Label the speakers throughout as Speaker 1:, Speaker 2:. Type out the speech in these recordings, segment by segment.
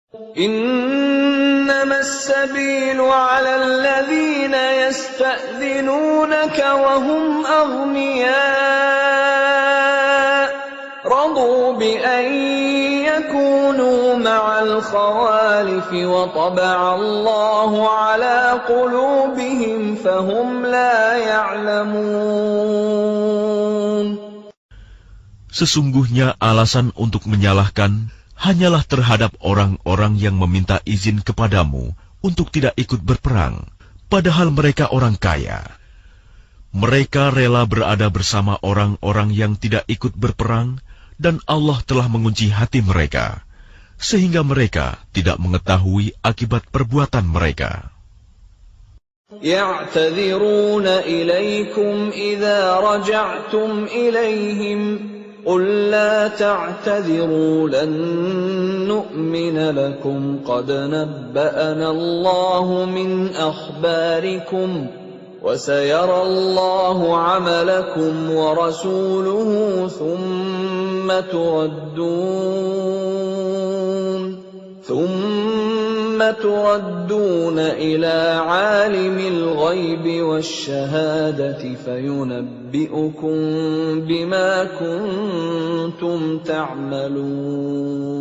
Speaker 1: إنما السبيل على الذين يستأذنونك وهم أغنياء رضوا بأن يكونوا مع الخوالف وطبع الله على قلوبهم فهم لا يعلمون.
Speaker 2: Sesungguhnya alasan untuk menyalahkan hanyalah terhadap orang-orang yang meminta izin kepadamu untuk tidak ikut berperang, padahal mereka orang kaya. Mereka rela berada bersama orang-orang yang tidak ikut berperang, dan Allah telah mengunci hati mereka, sehingga mereka tidak mengetahui akibat perbuatan mereka.
Speaker 1: يعتذرون إليكم إذا رجعتم إليهم قل لا تعتذروا لن نؤمن لكم قد نبأنا الله من أخباركم وسيرى الله عملكم ورسوله ثم تردون إلى عالم الغيب والشهادة فينبئكم بما كنتم تعملون.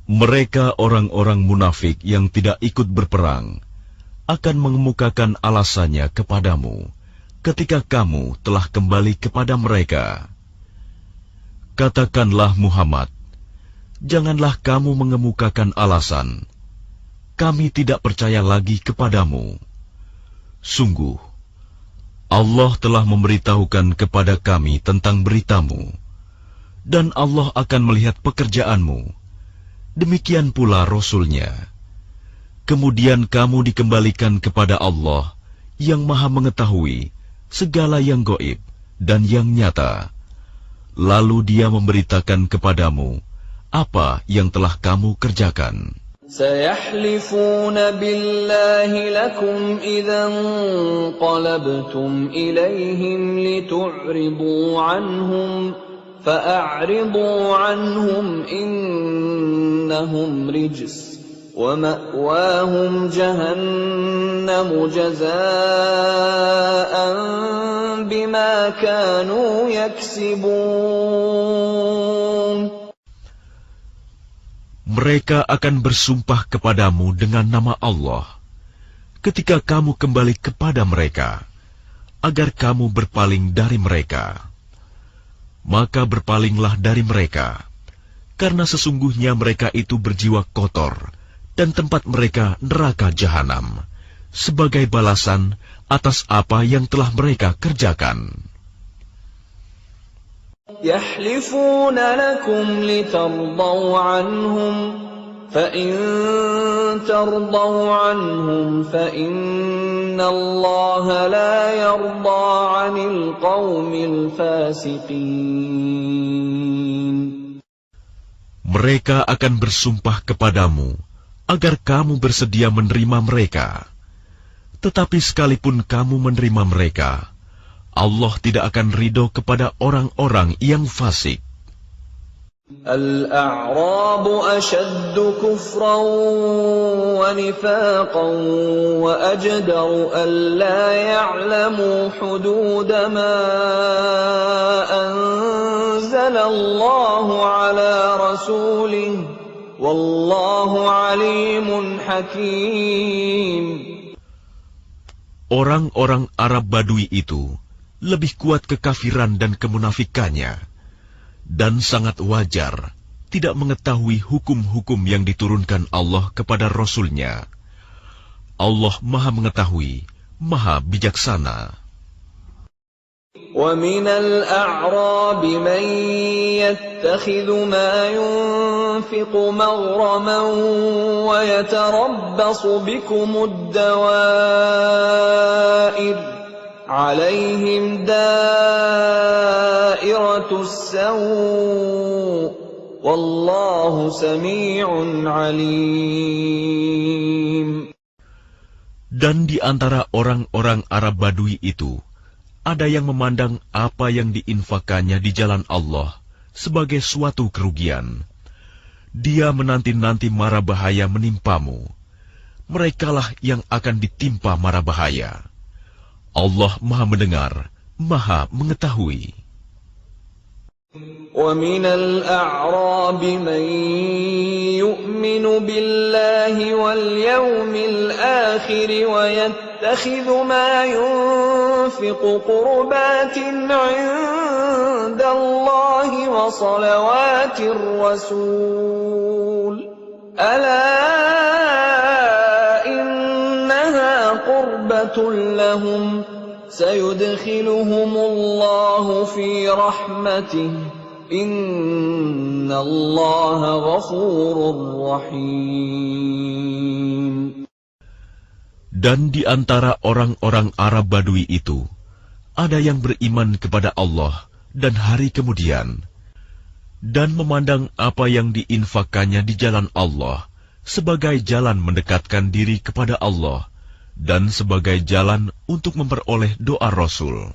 Speaker 2: Mereka orang-orang munafik yang tidak ikut berperang akan mengemukakan alasannya kepadamu ketika kamu telah kembali kepada mereka. Katakanlah Muhammad, janganlah kamu mengemukakan alasan, kami tidak percaya lagi kepadamu. Sungguh, Allah telah memberitahukan kepada kami tentang beritamu, dan Allah akan melihat pekerjaanmu. Demikian pula Rasul-Nya. Kemudian kamu dikembalikan kepada Allah yang Maha Mengetahui segala yang gaib dan yang nyata. Lalu Dia memberitakan kepadamu apa yang telah kamu kerjakan.
Speaker 1: سيحلفون بالله لكم إذا انقلبتم إليهم لتعرضوا عنهم فأعرضوا عنهم إنهم رجس ومأواهم جهنم جزاء بما كانوا يكسبون.
Speaker 2: Mereka akan bersumpah kepadamu dengan nama Allah ketika kamu kembali kepada mereka, agar kamu berpaling dari mereka. Maka berpalinglah dari mereka, karena sesungguhnya mereka itu berjiwa kotor, dan tempat mereka neraka jahanam, sebagai balasan atas apa yang telah mereka kerjakan.
Speaker 1: يحلفون لكم لترضوا عنهم فإن ترضوا عنهم فإن الله لا يرضى عن القوم الفاسقين.
Speaker 2: Mereka akan bersumpah kepadamu agar kamu bersedia menerima mereka. Tetapi sekalipun kamu menerima mereka, Allah tidak akan ridho kepada orang-orang yang fasik.
Speaker 1: الأعراب أشد كفرا ونفاقا وأجدر ألا يعلموا حدود ما أنزل الله على رسوله والله عليم حكيم.
Speaker 2: Orang-orang Arab Badui itu lebih kuat kekafiran dan kemunafikannya, dan sangat wajar tidak mengetahui hukum-hukum yang diturunkan Allah kepada Rasul-Nya. Allah Maha Mengetahui, Maha Bijaksana.
Speaker 1: وَمِنَ الْأَعْرَابِ مَنْ يَتَّخِذُ مَا يُنْفِقُ مَغْرَمًا وَيَتَرَبَّصُ بِكُمُ الدَّوَائِرَ عليهم دائرة السوء والله سميع عليم.
Speaker 2: Dan di antara orang-orang Arab Badui itu, ada yang memandang apa yang diinfakannya di jalan Allah sebagai suatu kerugian, Dia menanti-nanti mara bahaya menimpamu. Merekalah yang akan ditimpa mara bahaya. Allah Maha Mendengar, Maha Mengetahui.
Speaker 1: وَمِنَ الْأَعْرَابِ مَن يُؤْمِنُ بِاللَّهِ وَالْيَوْمِ الْآخِرِ وَيَتَّخِذُ مَا يُنفِقُ قُرُبَاتٍ عِندَ اللَّهِ وَصَلَوَاتِ الرَّسُولِ أَلَا إِنَّهَا قُرْبَةٌ لَّهُمْ سَيُدْخِلُهُمُ اللَّهُ فِي رَحْمَتِهِ إِنَّ اللَّهَ غَفُورٌ رَّحِيمٌ.
Speaker 2: Dan di antara orang-orang Arab Badui itu, ada yang beriman kepada Allah dan hari kemudian, dan memandang apa yang diinfakkannya di jalan Allah sebagai jalan mendekatkan diri kepada Allah, dan sebagai jalan untuk memperoleh doa Rasul.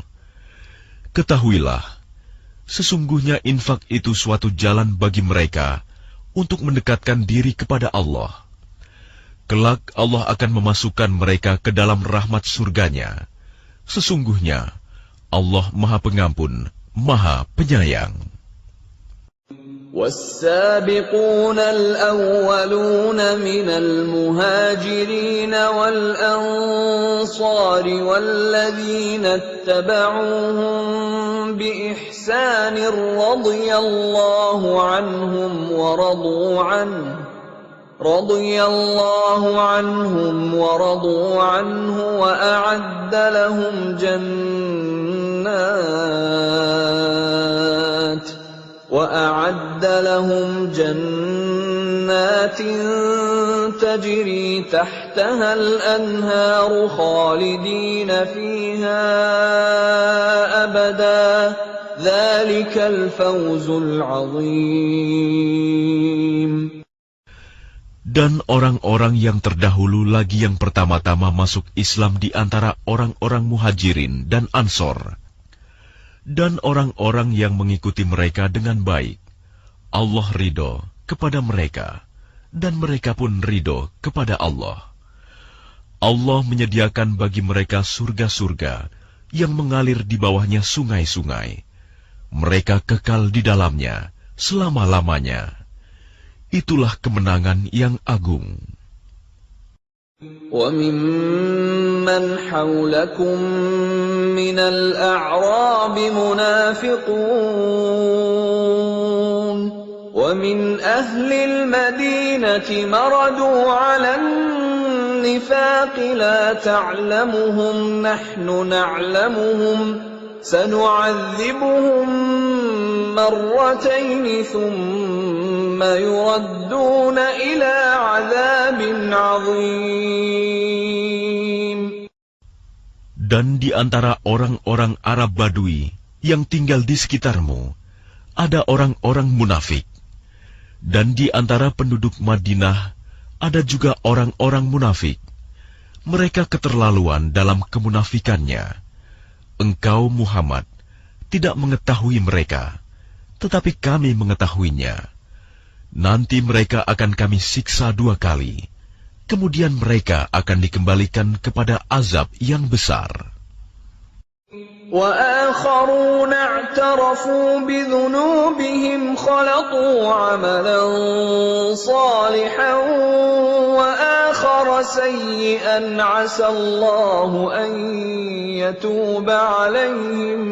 Speaker 2: Ketahuilah, sesungguhnya infak itu suatu jalan bagi mereka untuk mendekatkan diri kepada Allah. Kelak Allah akan memasukkan mereka ke dalam rahmat surganya. Sesungguhnya Allah Maha Pengampun, Maha Penyayang.
Speaker 1: وَالسَّابِقُونَ الْأَوَّلُونَ مِنَ الْمُهَاجِرِينَ وَالْأَنصَارِ وَالَّذِينَ اتَّبَعُوهُم بِإِحْسَانٍ رَّضِيَ اللَّهُ عَنْهُمْ وَرَضُوا عَنْهُ وَأَعَدَّ لهم جنات تجري تحتها الأنهار خالدين فيها أبدا ذلك الفوز العظيم.
Speaker 2: Dan orang-orang yang terdahulu lagi yang pertama-tama masuk Islam di antara orang-orang Muhajirin dan Ansor, dan orang-orang yang mengikuti mereka dengan baik, Allah ridho kepada mereka, dan mereka pun ridho kepada Allah. Allah menyediakan bagi mereka surga-surga yang mengalir di bawahnya sungai-sungai. Mereka kekal di dalamnya selama-lamanya. Itulah kemenangan yang agung.
Speaker 1: وَمِمَّنْ حَوْلَكُمْ مِنَ الْأَعْرَابِ مُنَافِقُونَ وَمِنْ أَهْلِ الْمَدِينَةِ مَرَدُوا عَلَى النِّفَاقِ لَا تَعْلَمُهُمْ نَحْنُ نَعْلَمُهُمْ سَنُعَذِّبُهُم مَّرَّتَيْنِ ثُمَّ يُرَدُّونَ إِلَى عَذَابٍ عَظِيمٍ.
Speaker 2: Dan di antara orang-orang Arab Badui yang tinggal di sekitarmu, ada orang-orang munafik. Dan di antara penduduk Madinah, ada juga orang-orang munafik. Mereka keterlaluan dalam kemunafikannya. Engkau, Muhammad, tidak mengetahui mereka, tetapi kami mengetahuinya. Nanti mereka akan kami siksa 2 kali. Kemudian mereka akan dikembalikan kepada azab yang besar.
Speaker 1: وَآخَرُونَ اعْتَرَفُوا بِذُنُوبِهِمْ خَلَطُوا عَمَلًا صَالِحًا وَآخَرَ سَيِّئًا عَسَى اللَّهُ أَن يَتُوبَ عَلَيْهِمْ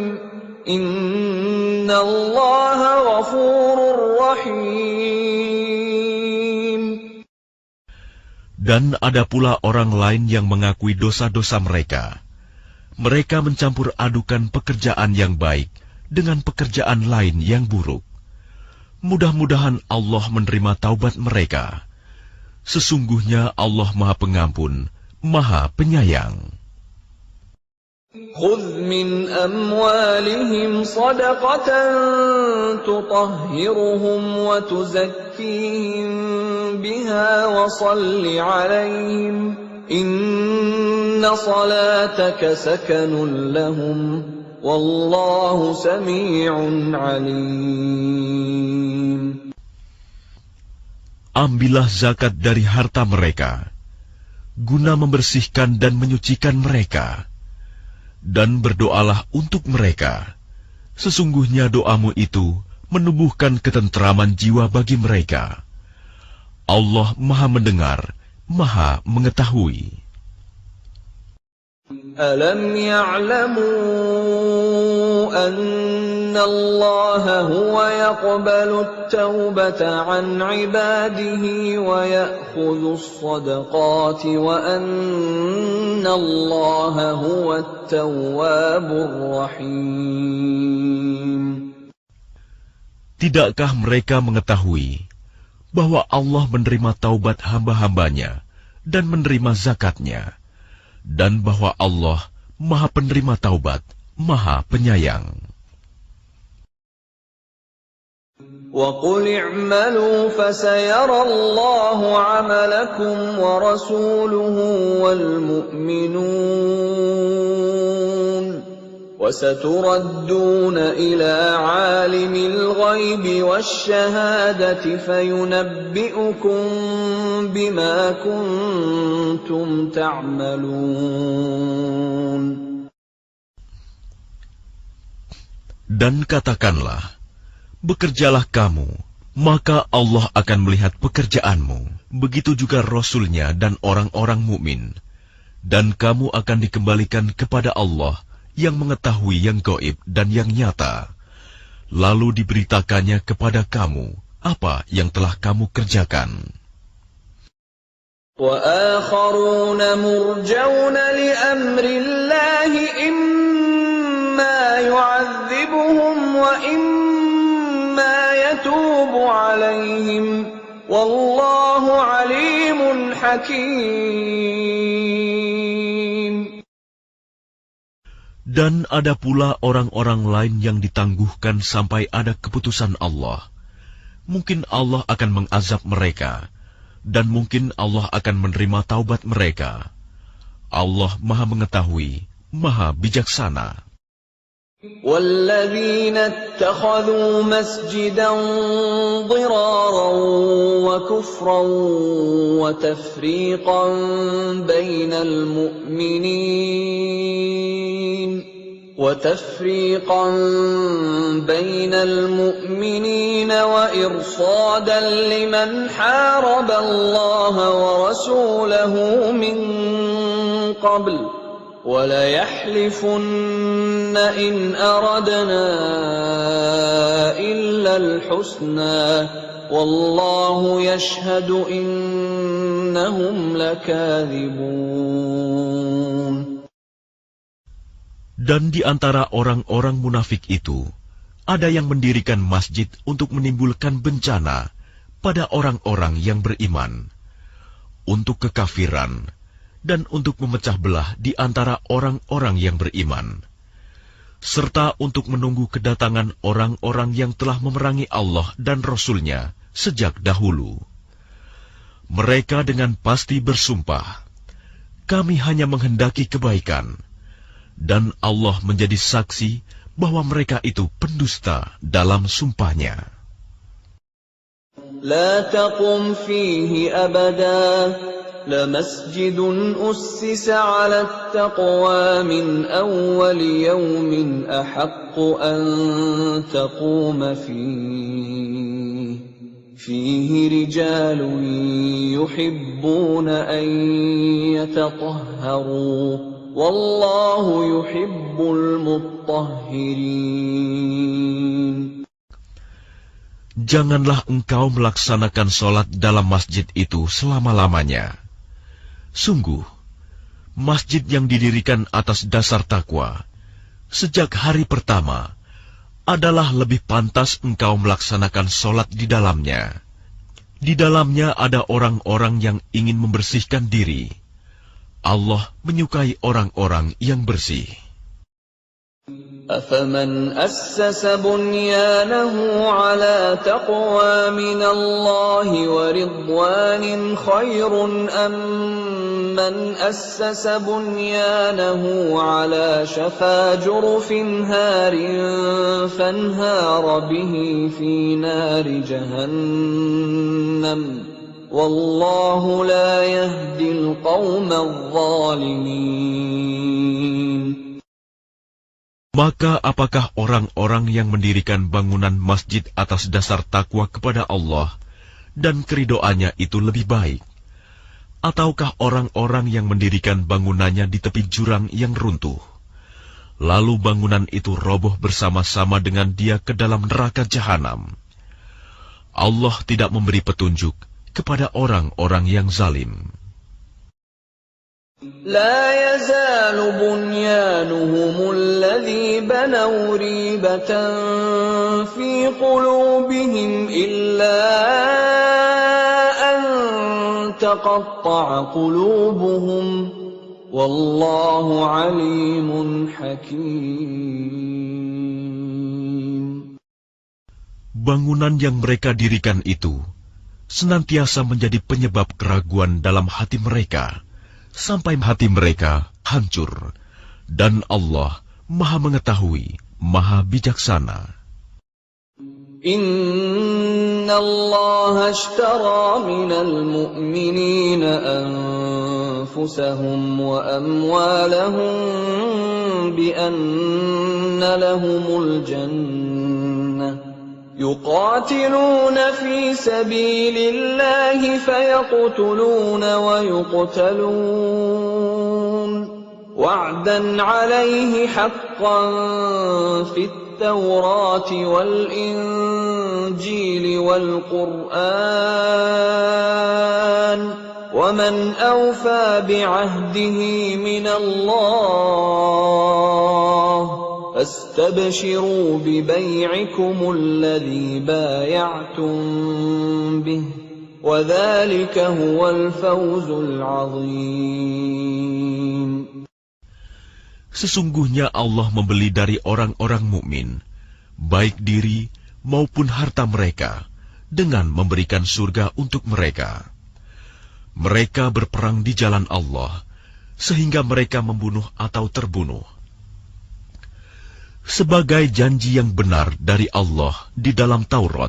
Speaker 1: إِنَّ اللَّهَ غَفُورٌ رَّحِيمٌ.
Speaker 2: Dan ada pula orang lain yang mengakui dosa-dosa mereka. Mereka mencampur adukan pekerjaan yang baik dengan pekerjaan lain yang buruk. Mudah-mudahan Allah menerima taubat mereka. Sesungguhnya Allah Maha Pengampun, Maha Penyayang.
Speaker 1: خُذْ مِنْ أَمْوَالِهِمْ صَدَقَةً تُطَهِّرُهُمْ وَتُزَكِّيهِمْ بِهَا وَصَلِّ عَلَيْهِمْ إِنَّ صَلَاتَكَ سَكَنٌ لَّهُمْ وَاللَّهُ سَمِيعٌ عَلِيمٌ.
Speaker 2: ambillah zakat dari harta mereka, guna membersihkan dan menyucikan mereka, dan berdoalah untuk mereka. Sesungguhnya doamu itu menumbuhkan ketentraman jiwa bagi mereka. Allah Maha Mendengar, Maha Mengetahui.
Speaker 1: Alam ya'lamu anna Allah huwa yaqbalu at-taubata 'an 'ibadihi wa ya'khudhu as-sadaqati wa anna Allah huwa at-tawwabur rahim.
Speaker 2: Tidakkah mereka mengetahui bahwa Allah menerima taubat hamba-hambanya dan menerima zakatnya, dan bahwa Allah Maha Penerima Taubat, Maha Penyayang.
Speaker 1: وَقُلِ اعْمَلُوا فَسَيَرَى اللَّهُ عَمَلَكُمْ وَرَسُولُهُ وَالْمُؤْمِنُونَ وَسَتُرَدُّونَ إِلَى عَالِمِ الْغَيْبِ وَالشَّهَادَةِ فَيُنَبِّئُكُم بِمَا كُنتُمْ تَعْمَلُونَ.
Speaker 2: Dan katakanlah, bekerjalah kamu, maka Allah akan melihat pekerjaanmu. Begitu juga Rasul-Nya dan orang-orang mukmin. Dan kamu akan dikembalikan kepada Allah yang mengetahui yang gaib dan yang nyata. Lalu diberitakannya kepada kamu apa yang telah kamu kerjakan.
Speaker 1: وَآخَرُونَ مُرْجَوْنَ لِأَمْرِ اللَّهِ إِمَّا يُعَذِّبُهُمْ وَإِمَّا يَتُوبُ عَلَيْهِمْ وَاللَّهُ عَلِيمٌ حَكِيمٌ.
Speaker 2: Dan ada pula orang-orang lain yang ditangguhkan sampai ada keputusan Allah. Mungkin Allah akan mengazab mereka, dan mungkin Allah akan menerima taubat mereka. Allah Maha Mengetahui, Maha Bijaksana.
Speaker 1: وَالَّذِينَ اتَّخَذُوا مَسْجِدًا ضِرَارًا وَكُفْرًا وَتَفْرِيقًا بَيْنَ الْمُؤْمِنِينَ وَإِرْصَادًا لِمَنْ حَارَبَ اللَّهَ وَرَسُولَهُ مِنْ قَبْلُ وَلَيَحْلِفُنَّ إِنْ أَرَدْنَا إِلَّا الْحُسْنَى وَاللَّهُ يَشْهَدُ إِنَّهُمْ لَكَاذِبُونَ.
Speaker 2: Dan di antara orang-orang munafik itu, ada yang mendirikan masjid untuk menimbulkan bencana pada orang-orang yang beriman, untuk kekafiran, dan untuk memecah belah di antara orang-orang yang beriman, serta untuk menunggu kedatangan orang-orang yang telah memerangi Allah dan Rasul-Nya sejak dahulu. Mereka dengan pasti bersumpah, kami hanya menghendaki kebaikan, dan Allah menjadi saksi bahwa mereka itu pendusta dalam sumpahnya.
Speaker 1: La taqum fihi abada لمسجد أسس على التقوى من أول يوم أحق أن تقوم فيه رجال يحبون أن يتطهروا والله يحب المطهرين.
Speaker 2: Janganlah engkau melaksanakan sholat dalam masjid itu selama-lamanya. Sungguh, masjid yang didirikan atas dasar takwa, sejak hari pertama, adalah lebih pantas engkau melaksanakan sholat di dalamnya. Di dalamnya ada orang-orang yang ingin membersihkan diri. Allah menyukai orang-orang yang bersih.
Speaker 1: أَفَمَنْ أَسَّسَ بُنْيَانَهُ عَلَى تَقْوَى مِنَ اللَّهِ وَرِضْوَانٍ خَيْرٌ أَمْ مَنْ أَسَّسَ بُنْيَانَهُ عَلَى شَفَا جُرُفٍ هَارٍ فَانْهَارَ بِهِ فِي نَارِ جَهَنَّمَ wallahu la yahdil qawmal zalimin.
Speaker 2: Maka apakah orang-orang yang mendirikan bangunan masjid atas dasar takwa kepada Allah dan keridoannya itu lebih baik? Ataukah orang-orang yang mendirikan bangunannya di tepi jurang yang runtuh, lalu bangunan itu roboh bersama-sama dengan dia ke dalam neraka jahanam? Allah tidak memberi petunjuk kepada orang-orang yang zalim.
Speaker 1: لا يزال بنيانهم الذي بنوا ريبة في قلوبهم إلا أن تقطع قلوبهم والله عليم حكيم.
Speaker 2: Bangunan yang mereka dirikan itu senantiasa menjadi penyebab keraguan dalam hati mereka, sampai hati mereka hancur, dan Allah Maha Mengetahui, Maha Bijaksana.
Speaker 1: Inna Allah ashtara minal mu'minina anfusahum wa amwalahum bi anna lahumul jannah. يقاتلون في سبيل الله فيقتلون ويقتلون وعدا عليه حقا في التوراة والإنجيل والقرآن ومن أوفى بعهده من الله فاستبشروا ببيعكم الذي بايعتم به وذلك هو الفوز العظيم.
Speaker 2: Sesungguhnya Allah membeli dari orang-orang mukmin, baik diri maupun harta mereka, dengan memberikan surga untuk mereka. Mereka berperang di jalan Allah, sehingga mereka membunuh atau terbunuh. Sebagai janji yang benar dari Allah di dalam Taurat,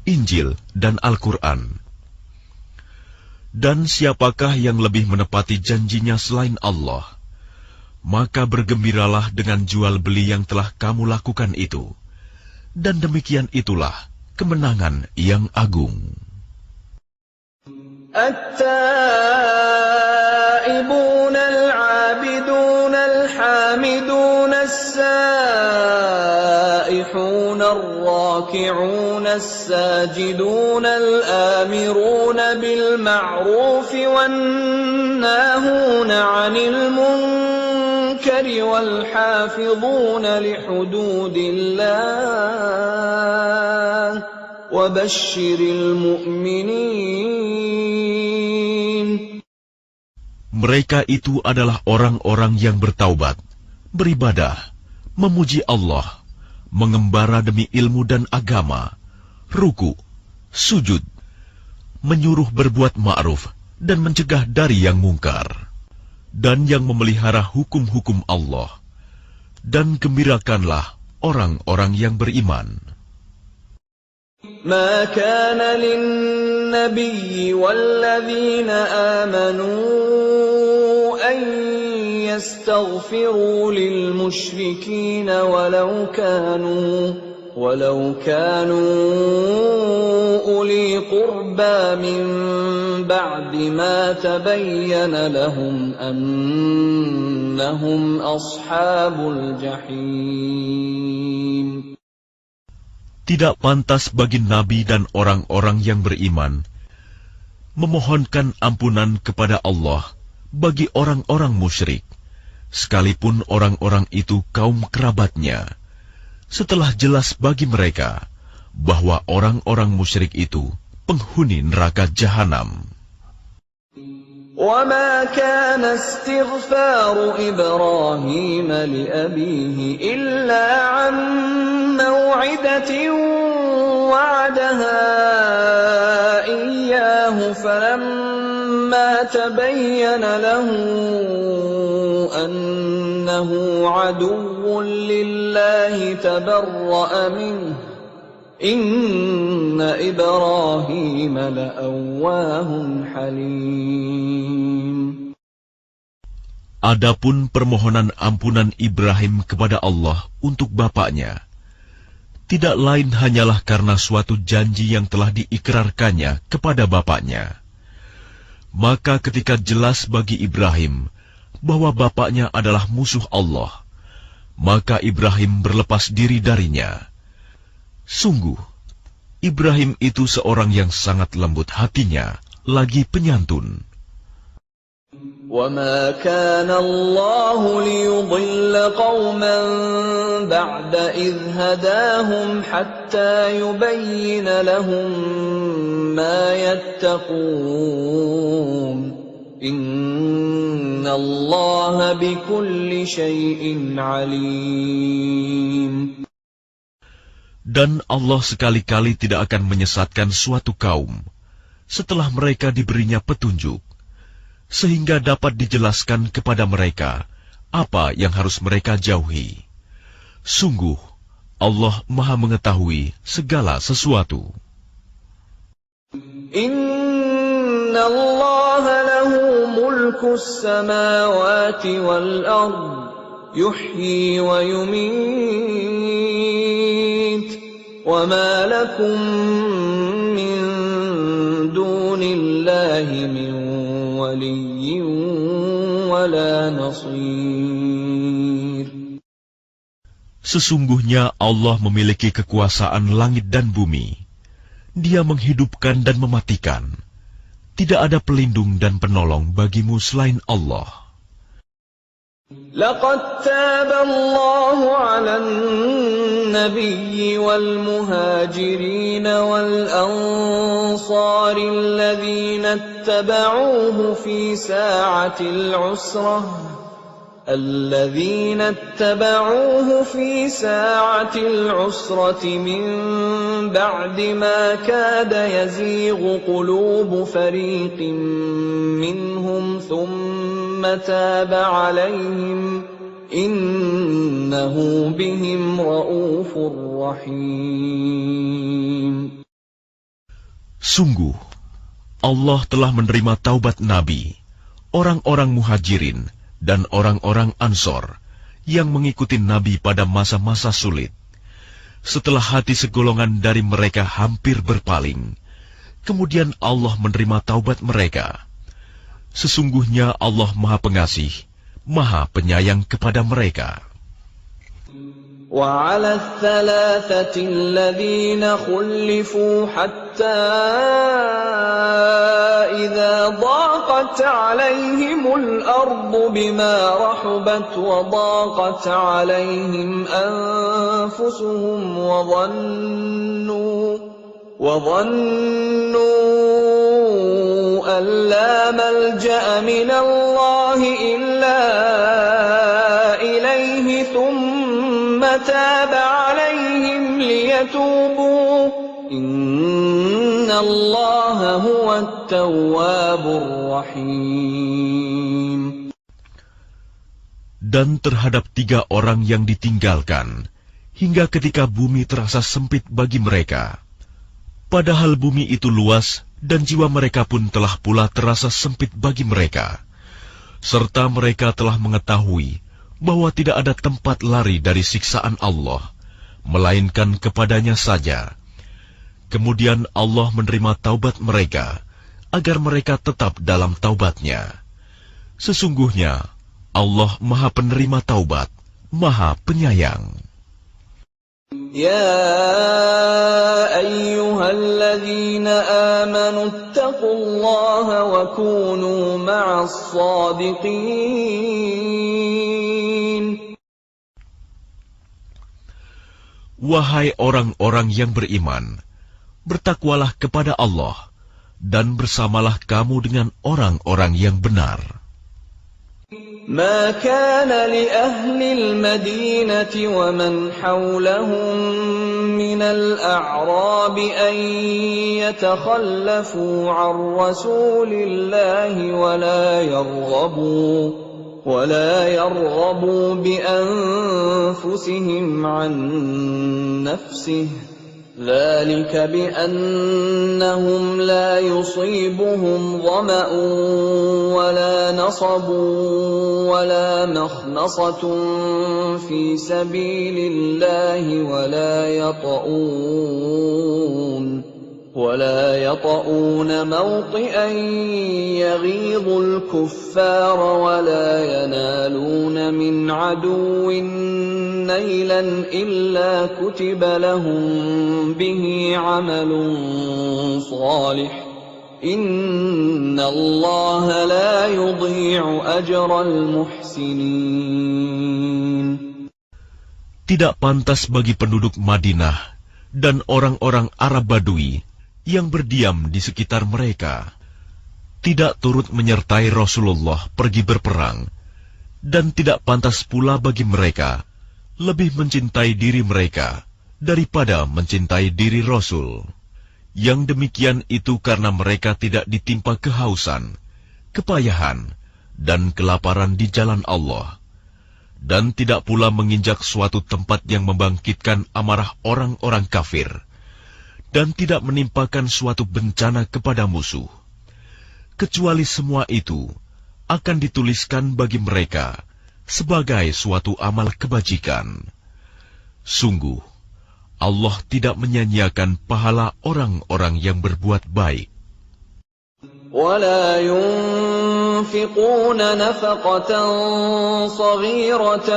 Speaker 2: Injil, dan Al-Quran. Dan siapakah yang lebih menepati janjinya selain Allah? Maka bergembiralah dengan jual beli yang telah kamu lakukan itu. Dan demikian itulah kemenangan yang agung.
Speaker 1: التائبون العابدون الحامدون السائحون الراكعون الساجدون الآمرون بالمعروف والناهون عن المنكر والحافظون لحدود الله وبشر المؤمنين.
Speaker 2: Mereka itu adalah orang-orang yang bertaubat, beribadah, memuji Allah, mengembara demi ilmu dan agama, ruku, sujud, menyuruh berbuat ma'ruf dan mencegah dari yang mungkar, dan yang memelihara hukum-hukum Allah. Dan gembirakanlah orang-orang yang beriman.
Speaker 1: ما كان للنبي والذين آمنوا أن يستغفروا للمشركين ولو كانوا أولي قربى من بعد ما تبين لهم أنهم أصحاب الجحيم.
Speaker 2: Tidak pantas bagi Nabi dan orang-orang yang beriman memohonkan ampunan kepada Allah bagi orang-orang musyrik, sekalipun orang-orang itu kaum kerabatnya, setelah jelas bagi mereka bahwa orang-orang musyrik itu penghuni neraka jahanam.
Speaker 1: وَمَا كَانَ اسْتِغْفَارُ إِبْرَاهِيمَ لِأَبِيهِ إِلَّا عَن مَّوْعِدَةٍ وَعَدَهَا إِيَّاهُ فَلَمَّا تَبَيَّنَ لَهُ أَنَّهُ عَدُوٌّ لِّلَّهِ تَبَرَّأَ مِنْهُ إن إبراهيم لأواه حليم.
Speaker 2: Adapun permohonan ampunan Ibrahim kepada Allah untuk bapaknya, tidak lain hanyalah karena suatu janji yang telah diikrarkannya kepada bapaknya. Maka ketika jelas bagi Ibrahim bahwa bapaknya adalah musuh Allah, maka Ibrahim berlepas diri darinya. Sungguh, Ibrahim itu seorang yang sangat lembut hatinya, lagi penyantun.
Speaker 1: وَمَا كَانَ اللَّهُ لِيُضِلَّ قَوْمًا بَعْدَ إِذْ هَدَاهُمْ حَتَّى يُبَيِّنَ لَهُم مَّا يَتَّقُونَ إِنَّ اللَّهَ بِكُلِّ شَيْءٍ عَلِيمٌ.
Speaker 2: Dan Allah sekali-kali tidak akan menyesatkan suatu kaum setelah mereka diberinya petunjuk, sehingga dapat dijelaskan kepada mereka apa yang harus mereka jauhi. Sungguh, Allah Maha mengetahui segala sesuatu.
Speaker 1: Inna Allah lahu mulku samawati wal ard, yuhyi wa yumit, wa ma lakum min dunillahi min waliyyin wala nasir.
Speaker 2: Sesungguhnya Allah memiliki kekuasaan langit dan bumi. Dia menghidupkan dan mematikan. Tidak ada pelindung dan penolong bagimu selain Allah.
Speaker 1: Laqad taba Allahu 'alan nabiyyi wal muhajirin wal ansari alladhina ittaba'uuhu fi sa'atil 'usrah الذين اتبعوه في ساعة العسرة من بعد ما كاد يزيغ قلوب فريق منهم ثم تاب عليهم إنه بهم رؤوف رحيم.
Speaker 2: Sungguh, Allah telah menerima taubat Nabi, orang-orang muhajirin, dan orang-orang Ansor yang mengikuti Nabi pada masa-masa sulit. Setelah hati segolongan dari mereka hampir berpaling, kemudian Allah menerima taubat mereka. Sesungguhnya Allah Maha Pengasih, Maha Penyayang kepada mereka.
Speaker 1: وعلى الثلاثة الذين خلفوا حتى إذا ضاقت عليهم الأرض بما رحبت وضاقت عليهم أنفسهم وظنوا أن لا ملجأ من الله إلا إليه ثم تاب عليهم ليتوبوا إن الله هو التواب الرحيم.
Speaker 2: Dan terhadap 3 orang yang ditinggalkan, hingga ketika bumi terasa sempit bagi mereka. Padahal bumi itu luas, dan jiwa mereka pun telah pula terasa sempit bagi mereka. Serta mereka telah mengetahui bahwa tidak ada tempat lari dari siksaan Allah, melainkan kepadanya saja. Kemudian Allah menerima taubat mereka, agar mereka tetap dalam taubatnya. Sesungguhnya, Allah Maha Penerima Taubat, Maha Penyayang.
Speaker 1: Ya ayyuhalladzina amanu ittaqullaha wa kunu ma'as shadiqin.
Speaker 2: Wahai orang-orang yang beriman, bertakwalah kepada Allah, dan bersamalah kamu dengan orang-orang yang benar.
Speaker 1: ما كان لأهل المدينة ومن حولهم من الأعراب أن يتخلفوا عن رسول الله ولا يرغبوا بأنفسهم عن نفسه ذلك بأنهم لا يصيبهم ظمأ ولا نصب ولا مخمصة في سبيل الله ولا يطؤون موطئا يغيظ الكفار ولا ينالون من عدو نيلا إلا كتب لهم به عمل صالح إن الله لا يضيع أجر المحسنين.
Speaker 2: Tidak pantas bagi penduduk Madinah dan orang-orang Arab Badui yang berdiam di sekitar mereka, tidak turut menyertai Rasulullah pergi berperang, dan tidak pantas pula bagi mereka lebih mencintai diri mereka daripada mencintai diri Rasul. Yang demikian itu karena mereka tidak ditimpa kehausan, kepayahan, dan kelaparan di jalan Allah, dan tidak pula menginjak suatu tempat yang membangkitkan amarah orang-orang kafir, dan tidak menimpakan suatu bencana kepada musuh, kecuali semua itu akan dituliskan bagi mereka sebagai suatu amal kebajikan. Sungguh, Allah tidak menyanyiakan pahala orang-orang yang berbuat baik.
Speaker 1: ولا ينفقون نفقة صغيرة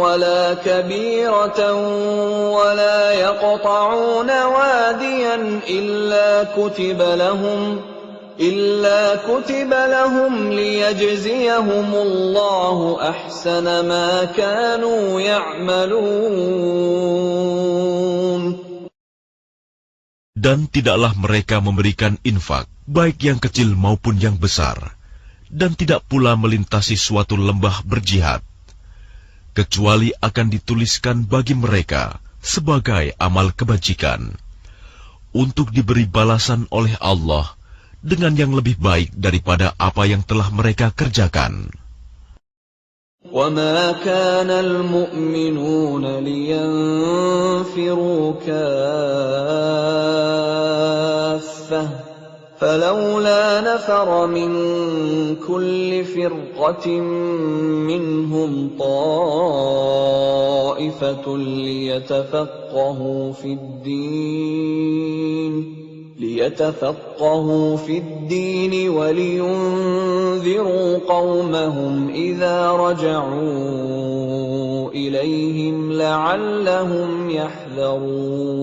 Speaker 1: ولا كبيرة ولا يقطعون واديا إلا كتب لهم ليجزيهم الله أحسن ما كانوا يعملون.
Speaker 2: Dan tidaklah mereka memberikan infak, baik yang kecil maupun yang besar, dan tidak pula melintasi suatu lembah berjihad, kecuali akan dituliskan bagi mereka sebagai amal kebajikan, untuk diberi balasan oleh Allah dengan yang lebih baik daripada apa yang telah mereka kerjakan.
Speaker 1: وَمَا كَانَ الْمُؤْمِنُونَ لِيَنْفِرُوا كَافَّةً فَلَوْلَا نَفَرَ مِنْ كُلِّ فِرْقَةٍ مِّنْهُمْ طَائِفَةٌ ليتفقهوا في الدين ولينذروا قومهم إذا رجعوا إليهم لعلهم يحذرون.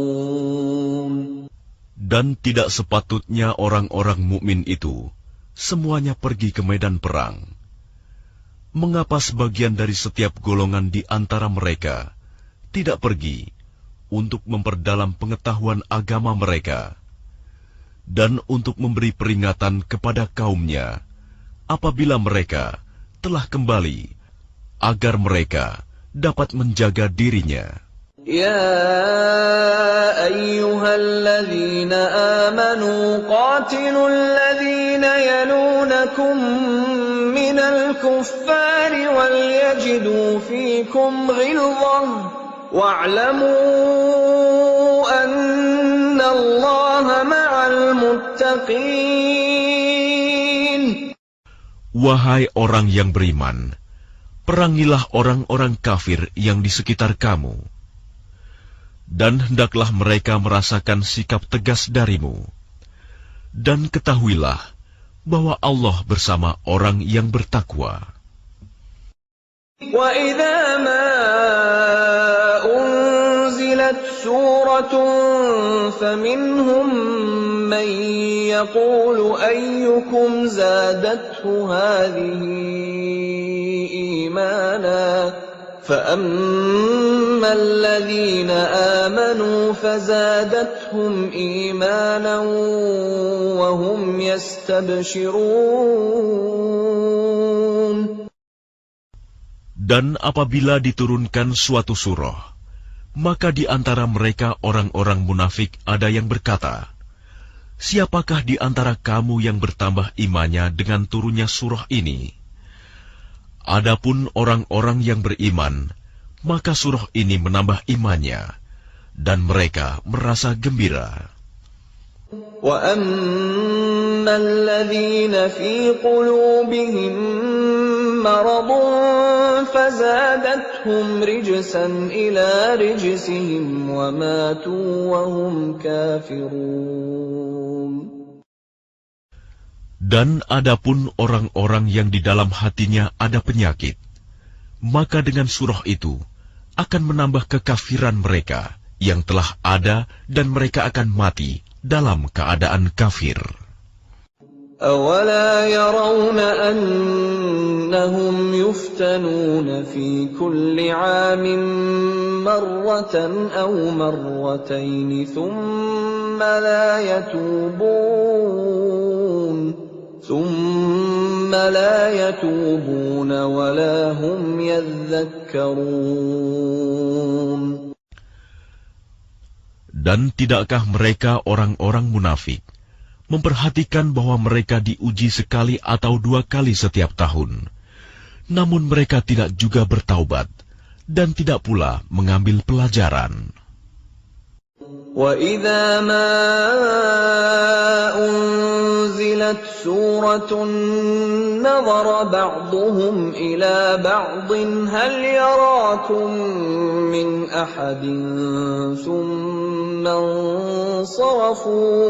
Speaker 2: Dan tidak sepatutnya orang-orang mukmin itu semuanya pergi ke medan perang. Mengapa sebagian dari setiap golongan di antara mereka tidak pergi untuk memperdalam pengetahuan agama mereka, dan untuk memberi peringatan kepada kaumnya apabila mereka telah kembali, agar mereka dapat menjaga dirinya.
Speaker 1: Ya ayyuhalladzina amanu qatilul ladzina yalunakum minal kuffari wal yajidu fikum ghilzah wa'lamu anna Allaha ma'al muttaqin.
Speaker 2: Wahai orang yang beriman, perangilah orang-orang kafir yang di sekitar kamu, dan hendaklah mereka merasakan sikap tegas darimu. Dan ketahuilah bahwa Allah bersama orang yang bertakwa.
Speaker 1: Wa idza ma unzilat suratun faminhum man yaqulu ayyukum zadathu hadhihi imana فَأَمَّا الَّذِينَ آمَنُوا فَزَادَتْهُمْ إِيمَانًا وَهُمْ يَسْتَبْشِرُونَ.
Speaker 2: Dan apabila diturunkan suatu surah, maka di antara mereka orang-orang munafik ada yang berkata, siapakah di antara kamu yang bertambah imannya dengan turunnya surah ini? Adapun orang-orang yang beriman, maka surah ini menambah imannya, dan mereka merasa gembira.
Speaker 1: وَأَمَّا الَّذِينَ فِي قُلُوبِهِم مَّرَضٌ فَزَادَتْهُمْ رِجْسًا إِلَىٰ رِجْسِهِمْ وَمَاتُوا وَهُمْ كَافِرُونَ.
Speaker 2: Dan adapun orang-orang yang di dalam hatinya ada penyakit, maka dengan surah itu akan menambah kekafiran mereka yang telah ada dan mereka akan mati dalam keadaan kafir.
Speaker 1: أَوَلَا يَرَوْنَ أَنَّهُمْ يُفْتَنُونَ فِي كُلِّ عَامٍ مَّرَّةً أَوْ مَرَّتَيْنِ ثُمَّ لَا يَتُوبُونَ وَلَا هُمْ يَذَّكَّرُونَ.
Speaker 2: Dan tidakkah mereka orang-orang munafik memperhatikan bahwa mereka diuji sekali atau dua kali setiap tahun, namun mereka tidak juga bertaubat dan tidak pula mengambil pelajaran.
Speaker 1: وَإِذَا مَا أُنزِلَتْ سُورَةٌ نَظَرَ بَعْضُهُمْ إِلَى بَعْضٍ هَلْ يَرَاكُم مِّنْ أَحَدٍ ثُمَّ انصَرَفُوا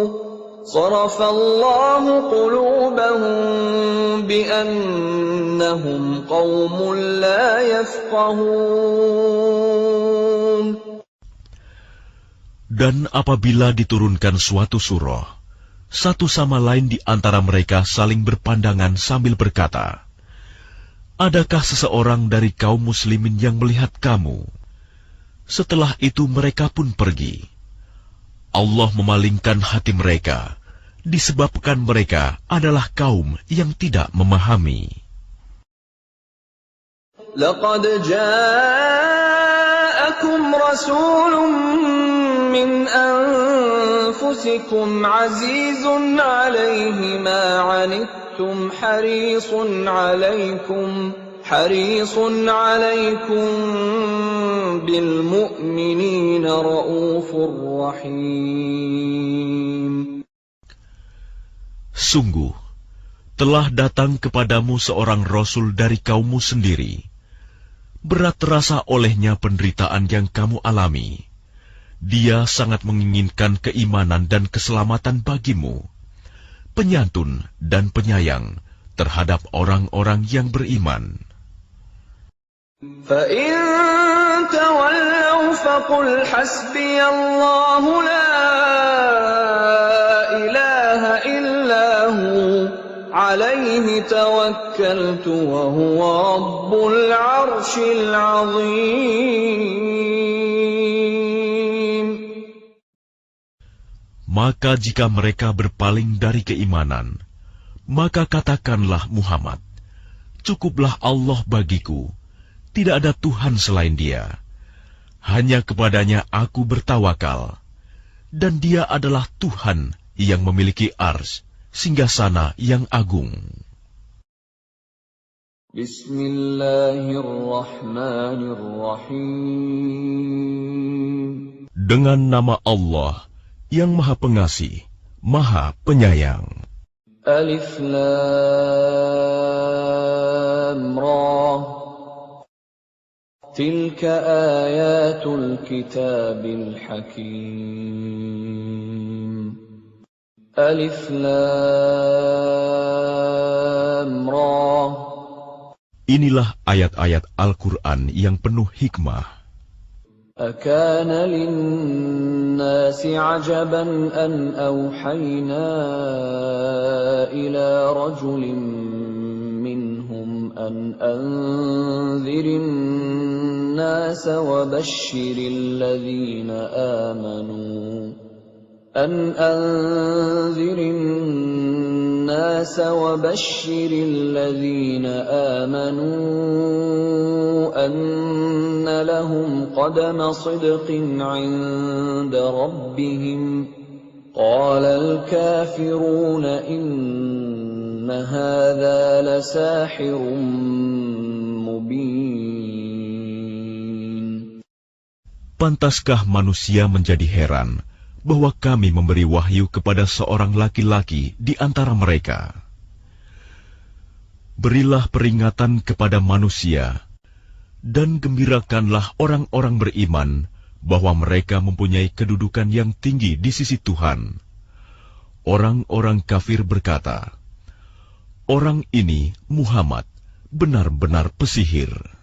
Speaker 1: صَرَفَ اللَّهُ قُلُوبَهُم بِأَنَّهُمْ قَوْمٌ لَّا يَفْقَهُونَ.
Speaker 2: Dan apabila diturunkan suatu surah, satu sama lain di antara mereka saling berpandangan sambil berkata, "Adakah seseorang dari kaum muslimin yang melihat kamu?" Setelah itu mereka pun pergi. Allah memalingkan hati mereka, disebabkan mereka adalah kaum yang tidak memahami.
Speaker 1: لَقَدْ جَاءَكُمْ رَسُولٌ مِّنْ أَنفُسِكُمْ عَزِيزٌ عَلَيْهِ مَا عَنِتُّمْ حَرِيصٌ عَلَيْكُمْ بِالْمُؤْمِنِينَ رَءُوفٌ رَحِيمٌ.
Speaker 2: Sungguh, telah datang kepadamu seorang Rasul dari kaummu sendiri. Berat terasa olehnya penderitaan yang kamu alami. Dia sangat menginginkan keimanan dan keselamatan bagimu, penyantun dan penyayang terhadap orang-orang yang beriman.
Speaker 1: فَإِن تَوَلَّوْا فَقُلْ حَسْبِيَ اللَّهُ لَا إِلَٰهَ إِلَّا هُوَ عَلَيْهِ تَوَكَّلْتُ وَهُوَ رَبُّ الْعَرْشِ الْعَظِيمِ.
Speaker 2: Maka jika mereka berpaling dari keimanan, maka katakanlah Muhammad, "Cukuplah Allah bagiku, tidak ada Tuhan selain Dia. Hanya kepadanya aku bertawakal, dan Dia adalah Tuhan yang memiliki arsy, singgasana yang agung."
Speaker 1: Bismillahirrahmanirrahim.
Speaker 2: Dengan nama Allah yang Maha Pengasih, Maha Penyayang.
Speaker 1: Alif Lam Ra. Tilka ayatul kitabil hakim. Alif Lam Ra.
Speaker 2: Inilah ayat-ayat Al-Quran yang penuh hikmah.
Speaker 1: أَكَانَ لِلنَّاسِ عَجَبًا أَنْ أَوْحَيْنَا إِلَى رَجُلٍ مِّنْهُمْ أَنْ أَنذِرِ النَّاسَ وَبَشِّرِ الَّذِينَ آمَنُوا أَنَّ لَهُمْ قَدَمَ صِدْقٍ عِندَ رَبِّهِمْ قَالَ الْكَافِرُونَ إِنَّ هَذَا لَسَاحِرٌ مُبِينٌ.
Speaker 2: Pantaskah manusia menjadi heran bahwa kami memberi wahyu kepada seorang laki-laki di antara mereka? Berilah peringatan kepada manusia, dan gembirakanlah orang-orang beriman bahwa mereka mempunyai kedudukan yang tinggi di sisi Tuhan. Orang-orang kafir berkata, "Orang ini, Muhammad, benar-benar pesihir."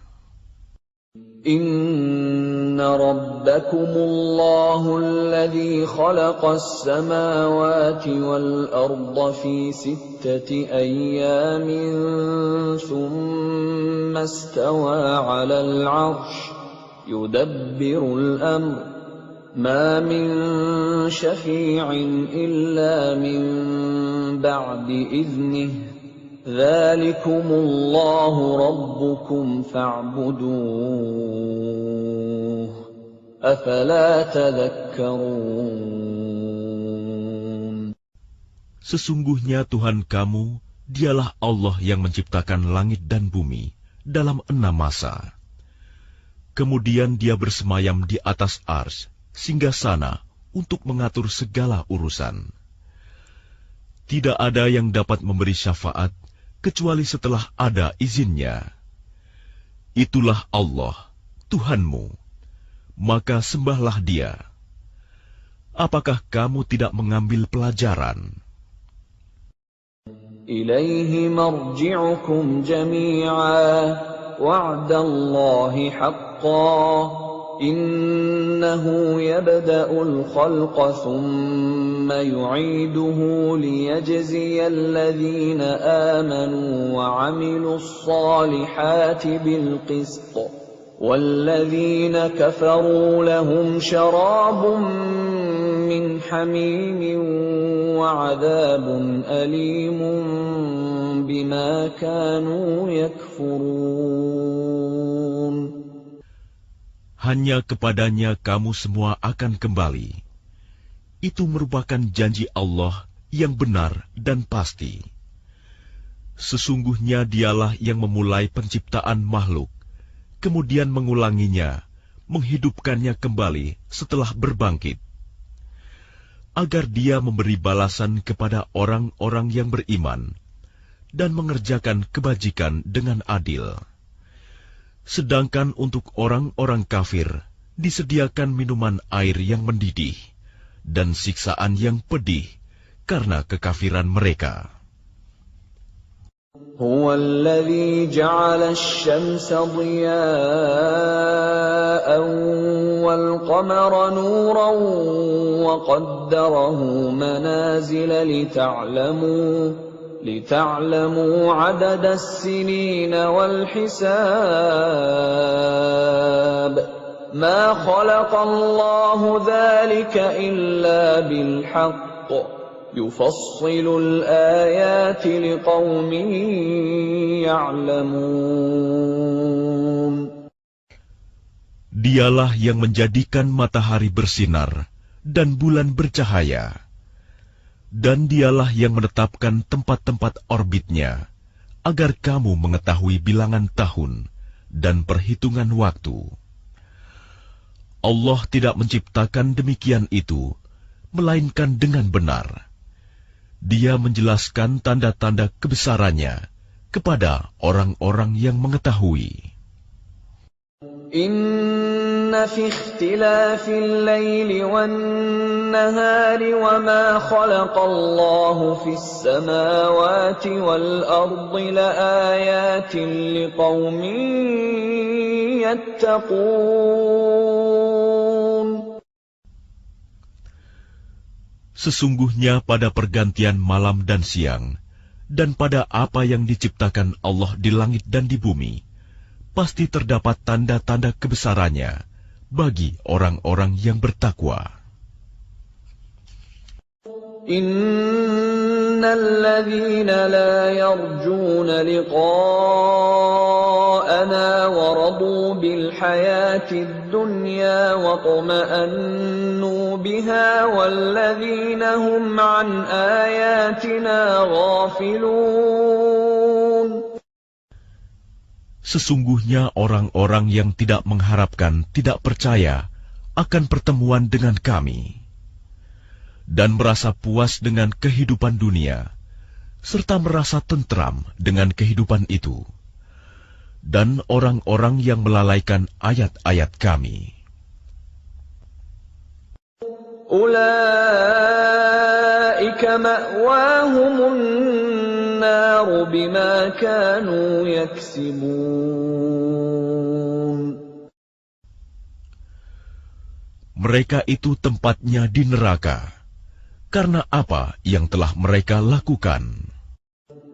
Speaker 1: Inna rabbakumullahu alladhi khalaqas samawati wal arda fi sittati ayyamin thumma istawa 'alal 'arsy yudabbirul amr ma min syafi'in illa min ba'di idhnihi Dzalikumullahu rabbukum fa'buduh afala tadhakkarun.
Speaker 2: Sesungguhnya Tuhan kamu, dialah Allah yang menciptakan langit dan bumi dalam 6 masa. Kemudian dia bersemayam di atas arsy, singgasana untuk mengatur segala urusan. Tidak ada yang dapat memberi syafaat kecuali setelah ada izinnya. Itulah Allah, Tuhanmu, maka sembahlah Dia. Apakah kamu tidak mengambil pelajaran?
Speaker 1: Ilaihi marji'ukum jami'a wa'dallahi haqqan Innahu yabda'ul khalqa thumma yu'iduhu liyajziyal ladhina amanu wa 'amilus salihati bil qist wal-ladhina kafaru lahum syarabun min hamimin wa 'adhabun alimun bima kanu yakfurun.
Speaker 2: Hanya kepadanya kamu semua akan kembali. Itu merupakan janji Allah yang benar dan pasti. Sesungguhnya Dialah yang memulai penciptaan makhluk, kemudian mengulanginya, menghidupkannya kembali setelah berbangkit, agar Dia memberi balasan kepada orang-orang yang beriman dan mengerjakan kebajikan dengan adil. Sedangkan untuk orang-orang kafir disediakan minuman air yang mendidih dan siksaan yang pedih karena kekafiran mereka.
Speaker 1: Huwa alladhi ja'ala asy-syamsa dhiya'an wal qamara nuran wa qaddarahu manazila لتعلموا عدد السنين والحساب ما خلق الله ذلك إلا بالحق يفصل الآيات لقوم يعلمون.
Speaker 2: Dialah yang menjadikan matahari bersinar dan bulan bercahaya. Dan Dialah yang menetapkan tempat-tempat orbitnya, agar kamu mengetahui bilangan tahun dan perhitungan waktu. Allah tidak menciptakan demikian itu, melainkan dengan benar. Dia menjelaskan tanda-tanda kebesarannya kepada orang-orang yang mengetahui. Inna fi ikhtilafil laili wan nahari wa ma khalaqallahu fis samawati wal ardi laayatin liqaumin yattaqun. Sesungguhnya pada pergantian malam dan siang, dan pada apa yang diciptakan Allah di langit dan di bumi, pasti terdapat tanda-tanda kebesarannya bagi orang-orang yang bertakwa. Innal ladzina la yarjuna liqa'ana wa radu bil hayatid dunya wa tuma'annu biha wal ladzina hum an ayatina ghafilun. Sesungguhnya orang-orang yang tidak mengharapkan, tidak percaya akan pertemuan dengan kami, dan merasa puas dengan kehidupan dunia, serta merasa tentram dengan kehidupan itu, dan orang-orang yang melalaikan ayat-ayat kami.
Speaker 1: Ulaika ma'wahumun naru bima kanu yaksibun.
Speaker 2: Mereka itu tempatnya di neraka, karena apa yang telah mereka lakukan.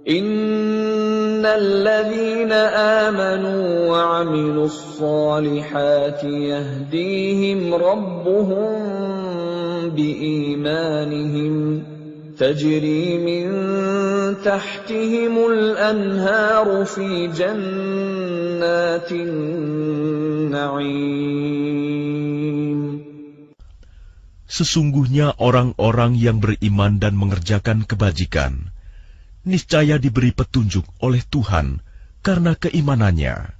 Speaker 1: Innal ladzina amanu wa 'amilus solihati yahdihim rabbuhum biimanihim tajri min tahtihimul anharu fi jannatin na'im.
Speaker 2: Sesungguhnya orang-orang yang beriman dan mengerjakan kebajikan, niscaya diberi petunjuk oleh Tuhan karena keimanannya.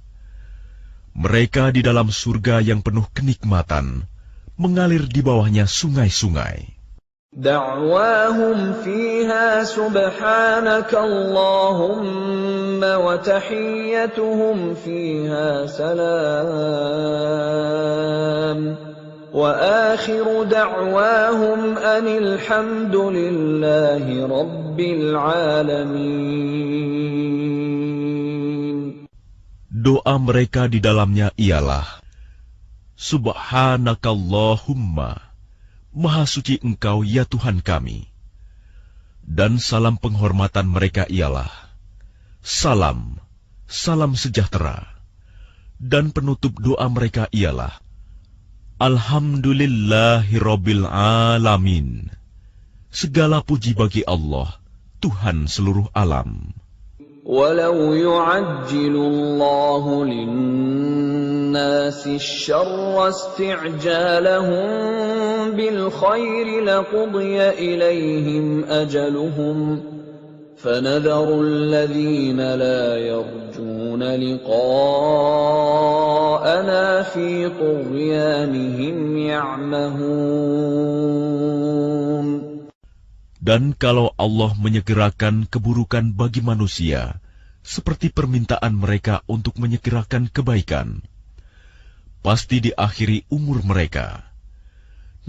Speaker 2: Mereka di dalam surga yang penuh kenikmatan, mengalir di bawahnya sungai-sungai.
Speaker 1: Da'wahum fiha subhanaka Allahumma wa tahiyyatuhum fiha salam. وآخر دعواهم أن الحمد لله رب العالمين.
Speaker 2: Doa mereka di dalamnya ialah, Subhanakallahumma, Maha suci Engkau ya Tuhan kami. Dan salam penghormatan mereka ialah, Salam, salam sejahtera. Dan penutup doa mereka ialah, Alhamdulillahirabbil alamin. Segala puji bagi Allah, Tuhan seluruh alam.
Speaker 1: Walau yu'ajjilu Allahu lin-nasi asy-syarra isti'jalahum bil khairi laqudiya ilaihim ajaluhum. فَنَذَرُ الَّذِينَ لَا يَرْجُونَ لِقَاءَنَا فِي طُغْيَانِهِمْ يَعْمَهُونَ.
Speaker 2: Dan kalau Allah menyegerakan keburukan bagi manusia, seperti permintaan mereka untuk menyegerakan kebaikan, pasti diakhiri umur mereka.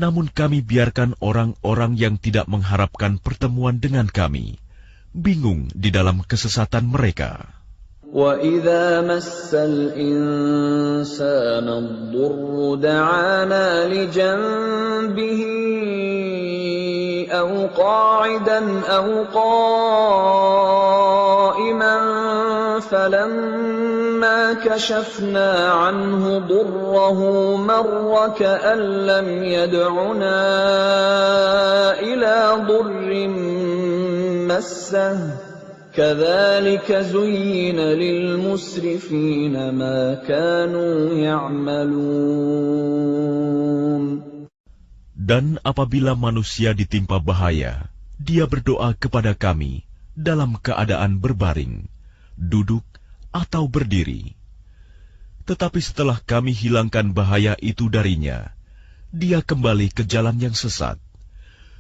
Speaker 2: Namun kami biarkan orang-orang yang tidak mengharapkan pertemuan dengan kami bingung di dalam kesesatan mereka.
Speaker 1: وَإِذَا مَسَّ الْإِنسَانَ الضُّرُّ دَعَانَا لِجَنبِهِ أَوْ قَاعِدًا أَوْ قَائِمًا فَلَمَّا كَشَفْنَا عَنْهُ ضُرَّهُ مَرَّ كَأَن لَّمْ يَدْعُنَا إِلَى ضُرٍّ مَّسَّهُ كَذَلِكَ زُيِّنَ لِلْمُسْرِفِينَ مَا كَانُوا يَعْمَلُونَ.
Speaker 2: Dan apabila manusia ditimpa bahaya, dia berdoa kepada kami dalam keadaan berbaring, duduk, atau berdiri. Tetapi setelah kami hilangkan bahaya itu darinya, dia kembali ke jalan yang sesat.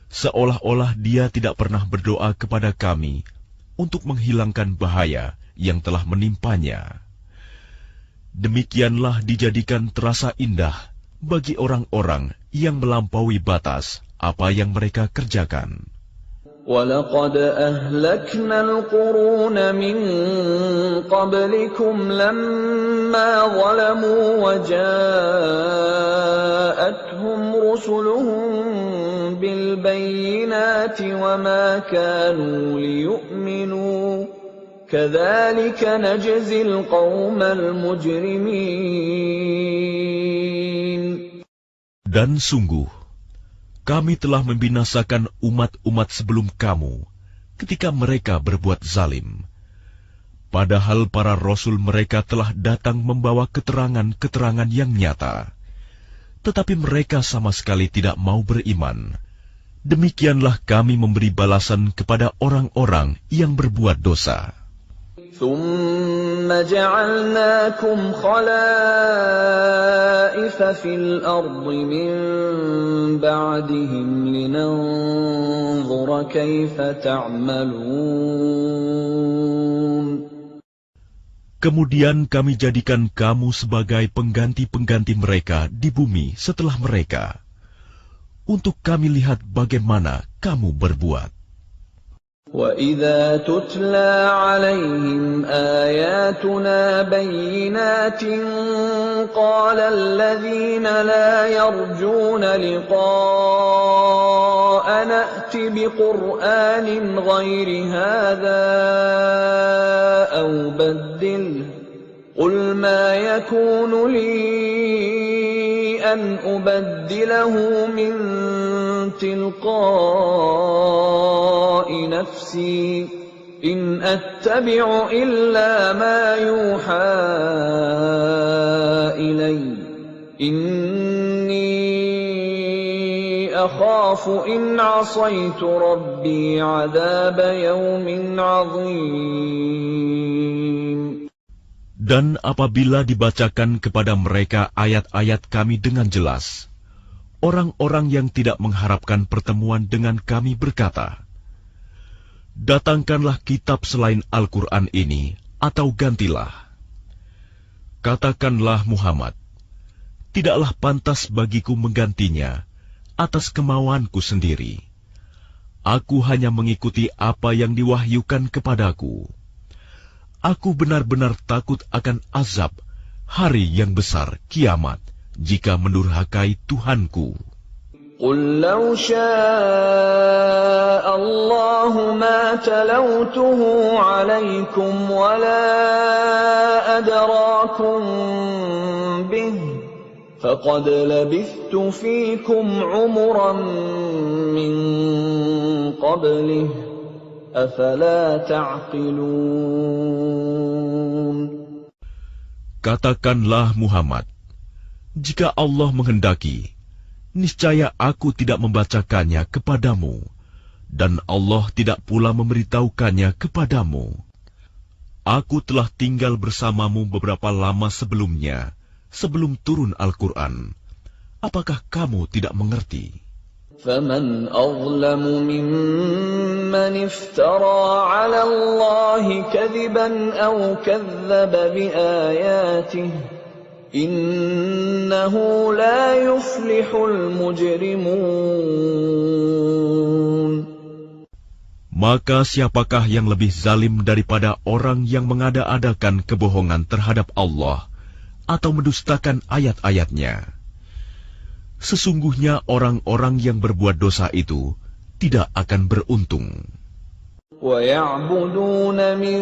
Speaker 2: Seolah-olah dia tidak pernah berdoa kepada kami untuk menghilangkan bahaya yang telah menimpanya. Demikianlah dijadikan terasa indah bagi orang-orang yang melampaui batas apa yang mereka kerjakan.
Speaker 1: وَلَقَدْ أَهْلَكْنَا الْقُرُونَ مِنْ قَبْلِكُمْ لَمَّا ظَلَمُوا وَجَاءَتْهُمْ رُسُلُهُم بِالْبَيِّنَاتِ وَمَا كَانُوا لِيُؤْمِنُوا كَذَلِكَ نَجْزِي الْقَوْمَ الْمُجْرِمِينَ.
Speaker 2: Dan sungguh, kami telah membinasakan umat-umat sebelum kamu ketika mereka berbuat zalim. Padahal para rasul mereka telah datang membawa keterangan-keterangan yang nyata. Tetapi mereka sama sekali tidak mau beriman. Demikianlah kami memberi balasan kepada orang-orang yang berbuat dosa.
Speaker 1: ثم جعلناكم خلائف في الأرض من بعدهم لننظر كيف تعملون.
Speaker 2: Kemudian kami jadikan kamu sebagai pengganti-pengganti mereka di bumi setelah mereka, untuk kami lihat bagaimana kamu berbuat.
Speaker 1: وَإِذَا تُتْلَى عَلَيْهِمْ آيَاتُنَا بَيِّنَاتٍ قَالَ الَّذِينَ لَا يَرْجُونَ لِقَاءَنَا ائْتِ بِقُرْآنٍ غَيْرِ هَذَا أَوْ بَدِّلْهُ قُلْ مَا يَكُونُ لِي أَنْ أُبَدِّلَهُ مِنْ تِلْقَاءِ نَفْسِي إِنْ أَتَّبِعُ إِلَّا مَا يُوحَى إِلَيَّ إِنِّي أَخَافُ إِنْ عَصَيْتُ رَبِّي عَذَابَ يَوْمٍ عَظِيمٍ.
Speaker 2: Dan apabila dibacakan kepada mereka ayat-ayat kami dengan jelas, orang-orang yang tidak mengharapkan pertemuan dengan kami berkata, "Datangkanlah kitab selain Al-Quran ini, atau gantilah." Katakanlah Muhammad, "Tidaklah pantas bagiku menggantinya atas kemauanku sendiri. Aku hanya mengikuti apa yang diwahyukan kepadaku. Aku benar-benar takut akan azab hari yang besar kiamat jika mendurhakai Tuhanku."
Speaker 1: قُل لَّوْ شَاءَ اللَّهُ مَا تَلَوْتُهُ عَلَيْكُمْ وَلَا أَدْرَاكُم بِهِ فَقَدْ لَبِثْتُ فِيكُمْ عُمُرًا مِّن قَبْلِهِ أَفَلَا تَعْقِلُونَ.
Speaker 2: Katakanlah Muhammad, jika Allah menghendaki, niscaya aku tidak membacakannya kepadamu, dan Allah tidak pula memberitahukannya kepadamu. Aku telah tinggal bersamamu beberapa lama sebelumnya, sebelum turun Al-Quran. Apakah kamu tidak mengerti?
Speaker 1: فَمَنْ أَظْلَمُ مِمَّنِ افْتَرَى عَلَى اللَّهِ كَذِبًا أَوْ كَذَّبَ بِآيَاتِهِ إِنَّهُ لَا يُفْلِحُ الْمُجْرِمُونَ.
Speaker 2: Maka siapakah yang lebih zalim daripada orang yang mengada-adakan kebohongan terhadap Allah atau mendustakan ayat-ayatnya? Sesungguhnya orang-orang yang berbuat dosa itu tidak akan beruntung.
Speaker 1: وَيَعْبُدُونَ مِن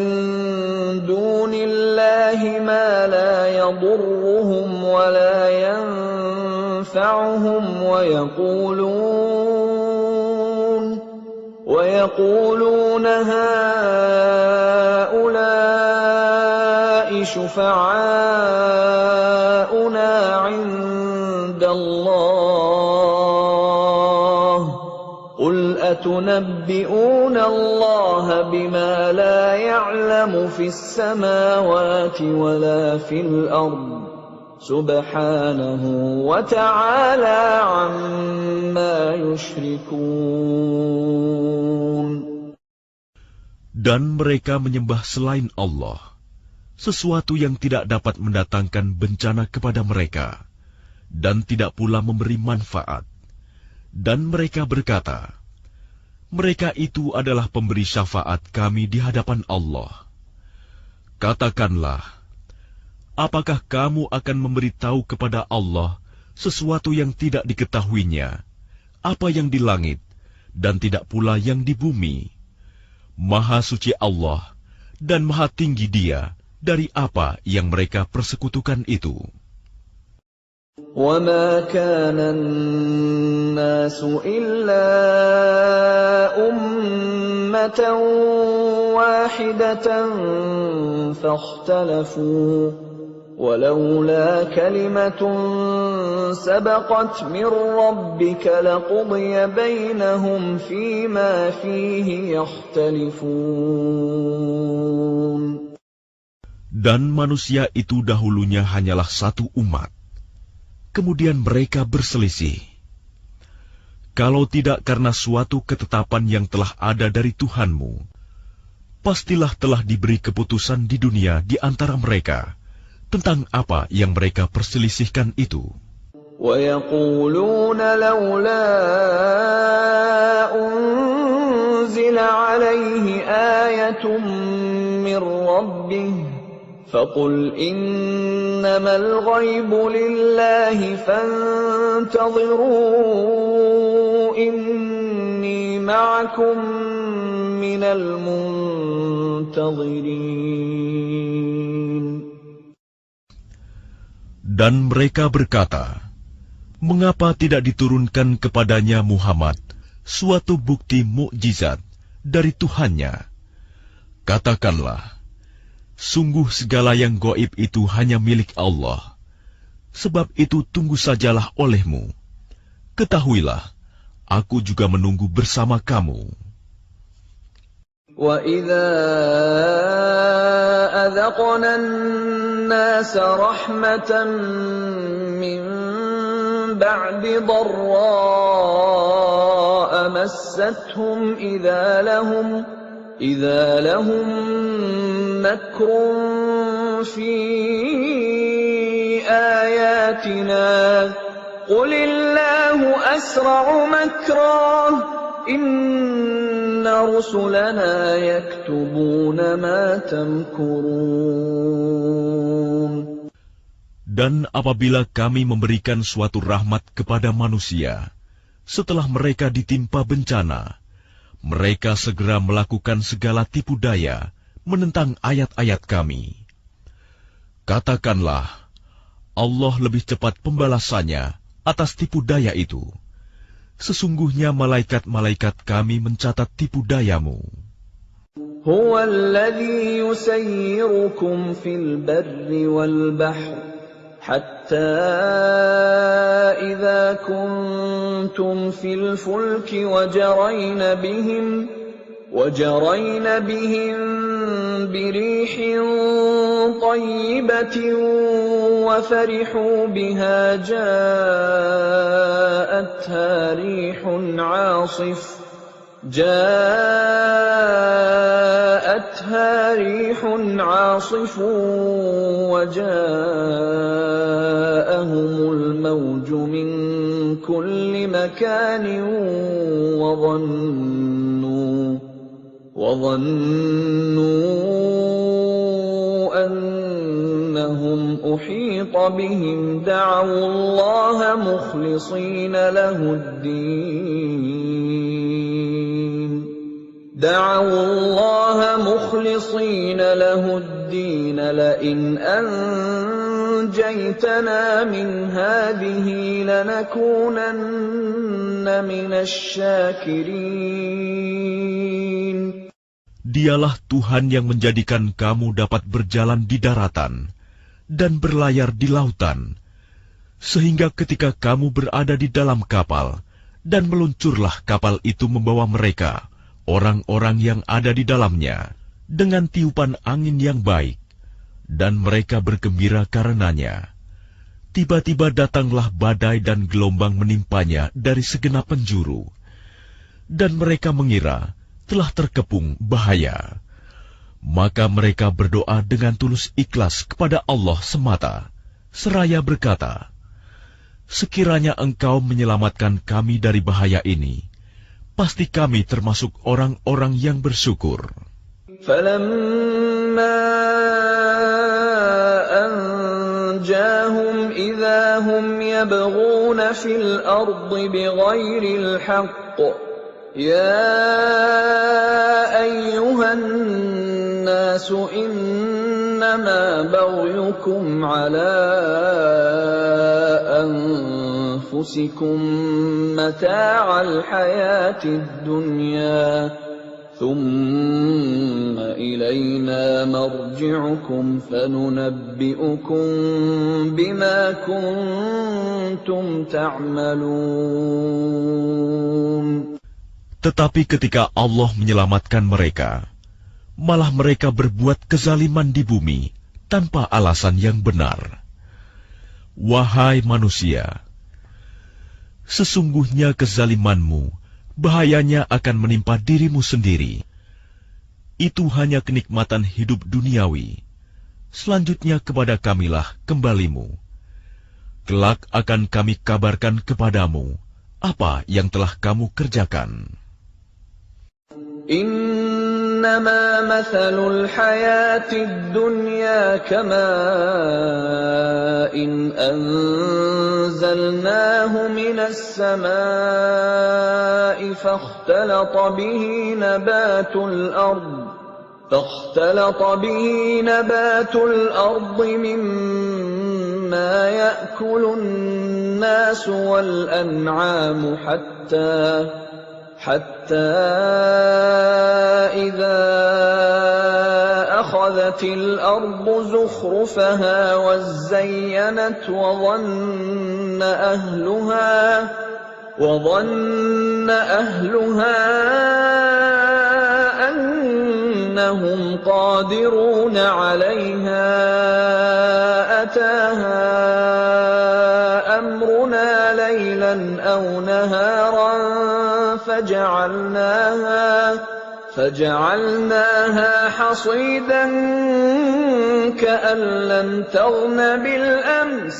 Speaker 1: دُونِ اللَّهِ مَا لَا يَضُرُّهُمْ وَلَا يَنفَعُهُمْ وَيَقُولُونَ هَٰؤُلَاءِ شُفَعَاؤُنَا عِندَ اللَّهِ قُلْ أَتُنَبِّئُونَ اللَّهَ بِمَا لَا يَعْلَمُ فِي السَّمَاوَاتِ وَلَا فِي الْأَرْضِ سُبْحَانَهُ وَتَعَالَى عَمَّا يُشْرِكُونَ.
Speaker 2: Dan mereka menyembah selain Allah, sesuatu yang tidak dapat mendatangkan bencana kepada mereka, dan tidak pula memberi manfaat. Dan mereka berkata, mereka itu adalah pemberi syafaat kami di hadapan Allah. Katakanlah, apakah kamu akan memberitahu kepada Allah sesuatu yang tidak diketahuinya, apa yang di langit, dan tidak pula yang di bumi? Maha suci Allah, dan maha tinggi Dia dari apa yang mereka persekutukan itu.
Speaker 1: وَمَا كَانَ النَّاسُ إِلَّا أُمَّةً وَاحِدَةً فَاخْتَلَفُوا وَلَوْلَا كَلِمَةٌ سَبَقَتْ مِنْ رَبِّكَ لَقُضِيَ بَيْنَهُمْ فِيمَا فِيهِ يَخْتَلِفُونَ.
Speaker 2: Dan manusia itu dahulunya hanyalah satu umat. Kemudian mereka berselisih. Kalau tidak karena suatu ketetapan yang telah ada dari Tuhanmu, pastilah telah diberi keputusan di dunia di antara mereka tentang apa yang mereka perselisihkan itu.
Speaker 1: وَيَقُولُونَ لَوْلَا أُنزِلَ عَلَيْهِ آيَةٌ مِّن رَّبِّهِ فَقُلْ إِنَّمَا الْغَيْبُ لِلَّهِ فَانتَظِرُوا إِنِّي مَعَكُم مِّنَ الْمُنتَظِرِينَ.
Speaker 2: Dan mereka berkata, mengapa tidak diturunkan kepadanya Muhammad suatu bukti mukjizat dari Tuhannya? Katakanlah, sungguh segala yang gaib itu hanya milik Allah. Sebab itu tunggu sajalah olehmu. Ketahuilah, aku juga menunggu bersama kamu.
Speaker 1: وَإِذَا أَذَقْنَا النَّاسَ رَحْمَةً مِّن بَعْدِ ضَرَّاءَ مَسَّتْهُمْ إِذَا لَهُم مَّكْرٌ فِي آيَاتِنَا قُلِ اللَّهُ أَسْرَعُ مَكْرًا إِنَّ رُسُلَنَا يَكْتُبُونَ مَا تَمْكُرُونَ.
Speaker 2: Dan apabila kami memberikan suatu rahmat kepada manusia, setelah mereka ditimpa bencana, mereka segera melakukan segala tipu daya menentang ayat-ayat kami. Katakanlah, Allah lebih cepat pembalasannya atas tipu daya itu. Sesungguhnya malaikat-malaikat kami mencatat tipu dayamu.
Speaker 1: هُوَ الَّذِي يُسَيِّرُكُمْ فِي الْبَرِّ وَالْبَحْرِ حَتَّى إِذَا كُنتُمْ فِي الْفُلْكِ وَجَرَيْنَ بِهِم بِرِيحٍ طَيِّبَةٍ وَفَرِحُوا بِهَا جاءتها ريح عاصف وجاءهم الموج من كل مكان وظنوا أنهم أحيط بهم دعوا الله مخلصين له الدين لئن أنجيتنا من هذه لنكونن من الشاكرين.
Speaker 2: Dialah Tuhan yang menjadikan kamu dapat berjalan di daratan dan berlayar di lautan, sehingga ketika kamu berada di dalam kapal dan meluncurlah kapal itu membawa mereka, orang-orang yang ada di dalamnya, dengan tiupan angin yang baik, dan mereka bergembira karenanya. Tiba-tiba datanglah badai dan gelombang menimpanya dari segenap penjuru, dan mereka mengira telah terkepung bahaya. Maka mereka berdoa dengan tulus ikhlas kepada Allah semata, seraya berkata, sekiranya Engkau menyelamatkan kami dari bahaya ini, pasti kami termasuk orang-orang yang bersyukur.
Speaker 1: فَلَمَّا أَنْجَاهُمْ إِذَا هُمْ يَبْغُونَ فِي الْأَرْضِ بِغَيْرِ الْحَقِّ يَا أَيُّهَا النَّاسُ إِنَّمَا بَغْيُكُمْ عَلَى أَنفُسِكُم مَّتَاعَ الْحَيَاةِ الدُّنْيَا ثُمَّ إِلَيْنَا مَرْجِعُكُمْ فَنُنَبِّئُكُم بِمَا كُنتُمْ تَعْمَلُونَ.
Speaker 2: Tetapi ketika Allah menyelamatkan mereka, malah mereka berbuat kezaliman di bumi tanpa alasan yang benar. Wahai manusia, sesungguhnya kezalimanmu bahayanya akan menimpa dirimu sendiri. Itu hanya kenikmatan hidup duniawi. Selanjutnya kepada Kamilah kembalimu. Kelak akan kami kabarkan kepadamu apa yang telah kamu kerjakan.
Speaker 1: إنما مثل الحياة الدنيا كماء أنزلناه من السماء فاختلط به نبات الأرض مما يأكل الناس والأنعام حتى إذا أخذت الأرض زخرفها وزينت وظن أهلها أنهم قادرون عليها أتاها أمرنا ليلا أو نهارا فجعلناها حصيدا كأن لم تغن بالأمس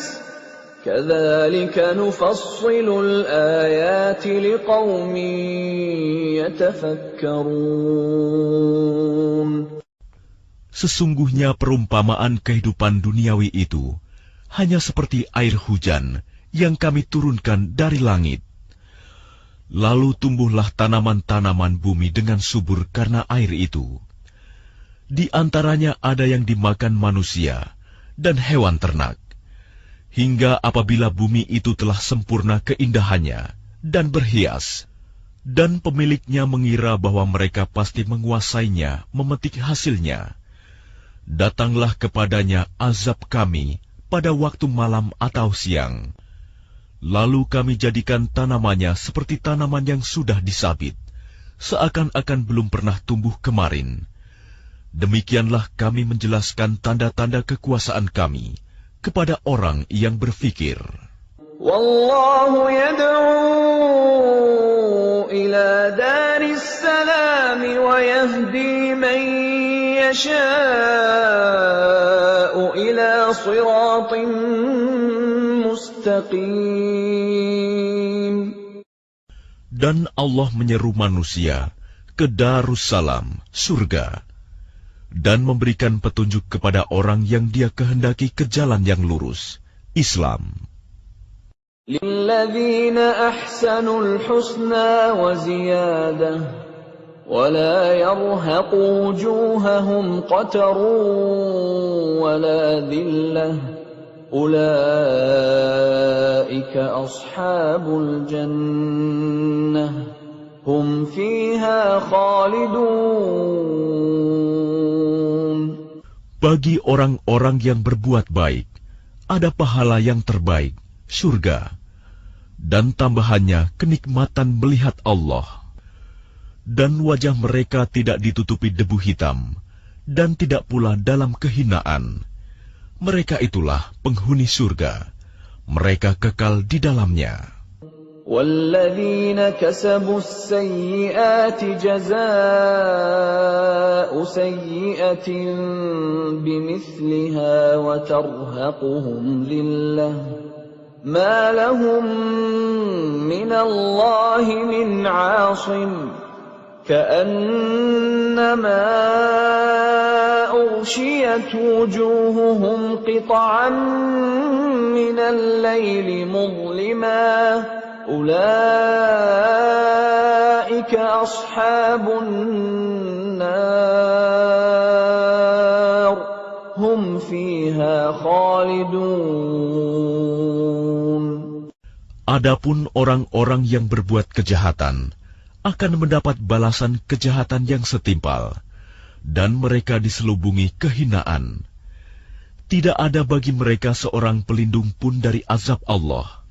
Speaker 1: كذلك نفصل الآيات لقوم يتفكرون.
Speaker 2: Sesungguhnya perumpamaan kehidupan duniawi itu hanya seperti air hujan yang kami turunkan dari langit. Lalu tumbuhlah tanaman-tanaman bumi dengan subur karena air itu. Di antaranya ada yang dimakan manusia dan hewan ternak. Hingga apabila bumi itu telah sempurna keindahannya dan berhias, dan pemiliknya mengira bahwa mereka pasti menguasainya, memetik hasilnya, datanglah kepadanya azab kami pada waktu malam atau siang. Lalu kami jadikan tanamannya seperti tanaman yang sudah disabit, seakan-akan belum pernah tumbuh kemarin. Demikianlah kami menjelaskan tanda-tanda kekuasaan kami kepada orang yang berfikir.
Speaker 1: Wallahu yad'u ila daris salam wa yahdi man yasha'u ila siratin mustaqim.
Speaker 2: Dan Allah menyeru manusia ke Darussalam, surga, dan memberikan petunjuk kepada orang yang Dia kehendaki ke jalan yang lurus, Islam.
Speaker 1: Lilladzina ahsanul husna wa ziyadah wa la yarhaqu wujuhahum qatarun wa la dhillah ulaika ashabul jannah hum fiha khalidun.
Speaker 2: Bagi orang-orang yang berbuat baik, ada pahala yang terbaik, surga, dan tambahannya kenikmatan melihat Allah. Dan wajah mereka tidak ditutupi debu hitam, dan tidak pula dalam kehinaan. Mereka itulah penghuni surga, mereka kekal di dalamnya.
Speaker 1: وَالَّذِينَ كَسَبُوا السَّيِّئَاتِ جَزَاءُ سَيِّئَةٍ بِمِثْلِهَا وَتَرْهَقُهُمْ ذِلَّةٌ مَا لَهُم مِّنَ اللَّهِ مِنْ عَاصِمٍ كَأَنَّمَا أُغْشِيَتْ وُجُوهُهُمْ قِطَعًا مِّنَ اللَّيْلِ مُظْلِمًا أولئك أصحاب النار هم فيها خالدون.
Speaker 2: Adapun orang-orang yang berbuat kejahatan akan mendapat balasan kejahatan yang setimpal, dan mereka diselubungi kehinaan. Tidak ada bagi mereka seorang pelindung pun dari azab Allah.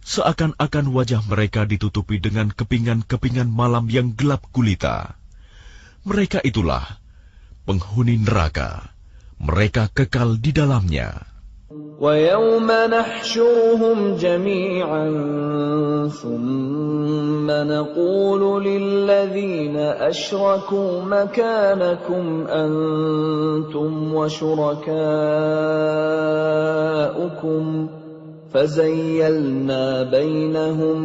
Speaker 2: Seakan-akan wajah mereka ditutupi dengan kepingan-kepingan malam yang gelap gulita. Mereka itulah penghuni neraka, mereka kekal di dalamnya.
Speaker 1: وَيَوْمَ نَحْشُرُهُمْ جَمِيعًا ثُمَّ نَقُولُ لِلَّذِينَ أَشْرَكُوا مَكَانَكُمْ أَنْتُمْ وَشُرَكَاؤُكُمْ فَزَيَّلْنَا بَيْنَهُمْ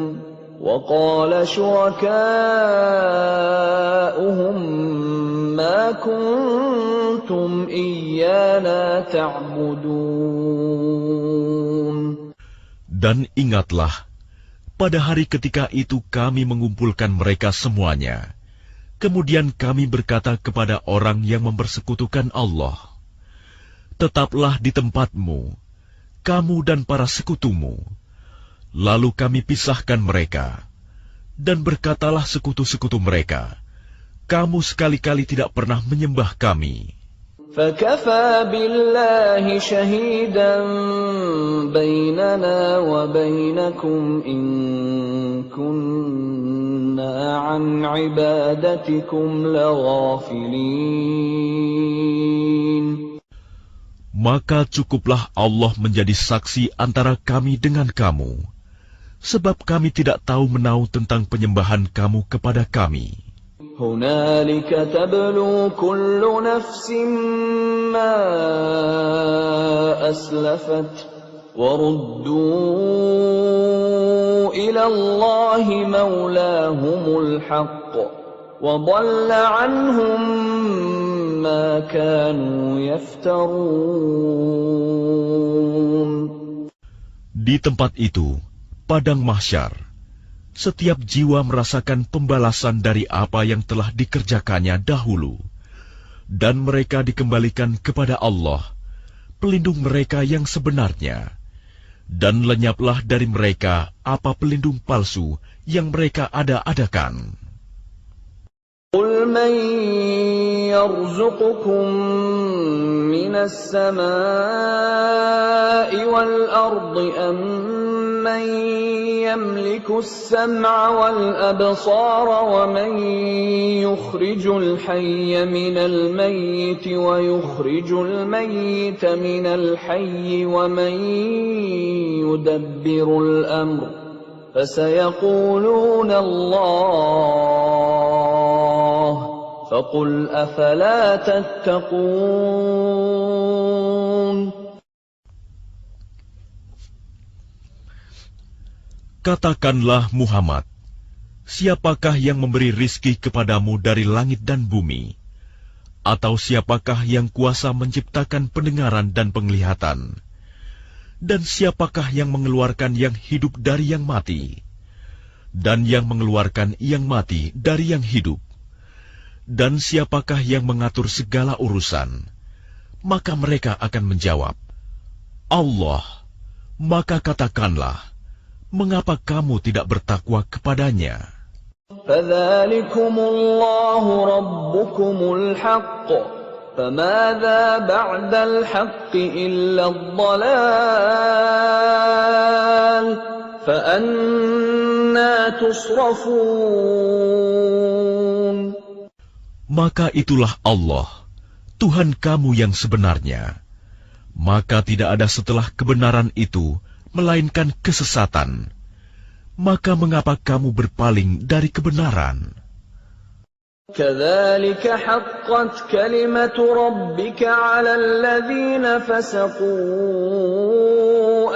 Speaker 1: وَقَالَ شُرَكَاؤُهُمْ مَا كُنْتُمْ إِيَّانَا تَعْبُدُونَ.
Speaker 2: Dan ingatlah, pada hari ketika itu kami mengumpulkan mereka semuanya. Kemudian kami berkata kepada orang yang mempersekutukan Allah, tetaplah di tempatmu, kamu dan para sekutumu. Lalu kami pisahkan mereka, dan berkatalah sekutu-sekutu mereka, kamu sekali-kali tidak pernah menyembah kami.
Speaker 1: فَكَفَى بِاللَّهِ شَهِيدًا بَيْنَنَا وَبَيْنَكُمْ إِن كُنَّا عَنْ عِبَادَتِكُمْ لَغَافِلِينَ.
Speaker 2: Maka cukuplah Allah menjadi saksi antara kami dengan kamu, sebab kami tidak tahu menau tentang penyembahan kamu kepada kami.
Speaker 1: هُنَالِكَ تَبْلُو كُلُّ نَفْسٍ مَّا أَسْلَفَتْ وَرُدُّوا إِلَى اللَّهِ مَوْلَاهُمُ الْحَقِّ وَضَلَّ عَنْهُم مَّا كَانُوا يَفْتَرُونَ.
Speaker 2: Di tempat itu, padang mahsyar, setiap jiwa merasakan pembalasan dari apa yang telah dikerjakannya dahulu, dan mereka dikembalikan kepada Allah, pelindung mereka yang sebenarnya, dan lenyaplah dari mereka apa pelindung palsu yang mereka ada-adakan.
Speaker 1: قُلْ مَنْ يَرْزُقُكُمْ مِنَ السَّمَاءِ وَالْأَرْضِ أَمَّنْ يَمْلِكُ السَّمْعَ وَالْأَبْصَارَ وَمَنْ يُخْرِجُ الْحَيَّ مِنَ الْمَيِّتِ وَيُخْرِجُ الْمَيِّتَ مِنَ الْحَيِّ وَمَنْ يُدَبِّرُ الْأَمْرَ فَسَيَقُولُونَ اللَّهُ فَقُلْ أَفَلَا تَتَّقُونَ.
Speaker 2: Katakanlah Muhammad, siapakah yang memberi rizki kepadamu dari langit dan bumi? Atau siapakah yang kuasa menciptakan pendengaran dan penglihatan? Dan siapakah yang mengeluarkan yang hidup dari yang mati? Dan yang mengeluarkan yang mati dari yang hidup? Dan siapakah yang mengatur segala urusan? Maka mereka akan menjawab, Allah. Maka katakanlah, mengapa kamu tidak bertakwa kepadanya?
Speaker 1: فَذَلِكُمُ اللَّهُ رَبُّكُمُ الْحَقُّ فَمَاذَا بَعْدَ الْحَقِّ إِلَّا الضَّلَالُ فَأَنَّى تُصْرَفُونَ.
Speaker 2: Maka itulah Allah, Tuhan kamu yang sebenarnya. Maka tidak ada setelah kebenaran itu, melainkan kesesatan. Maka mengapa kamu berpaling dari kebenaran?
Speaker 1: كَذَلِكَ حَقَّتْ كَلِمَةُ رَبِّكَ عَلَى الَّذِينَ فَسَقُوا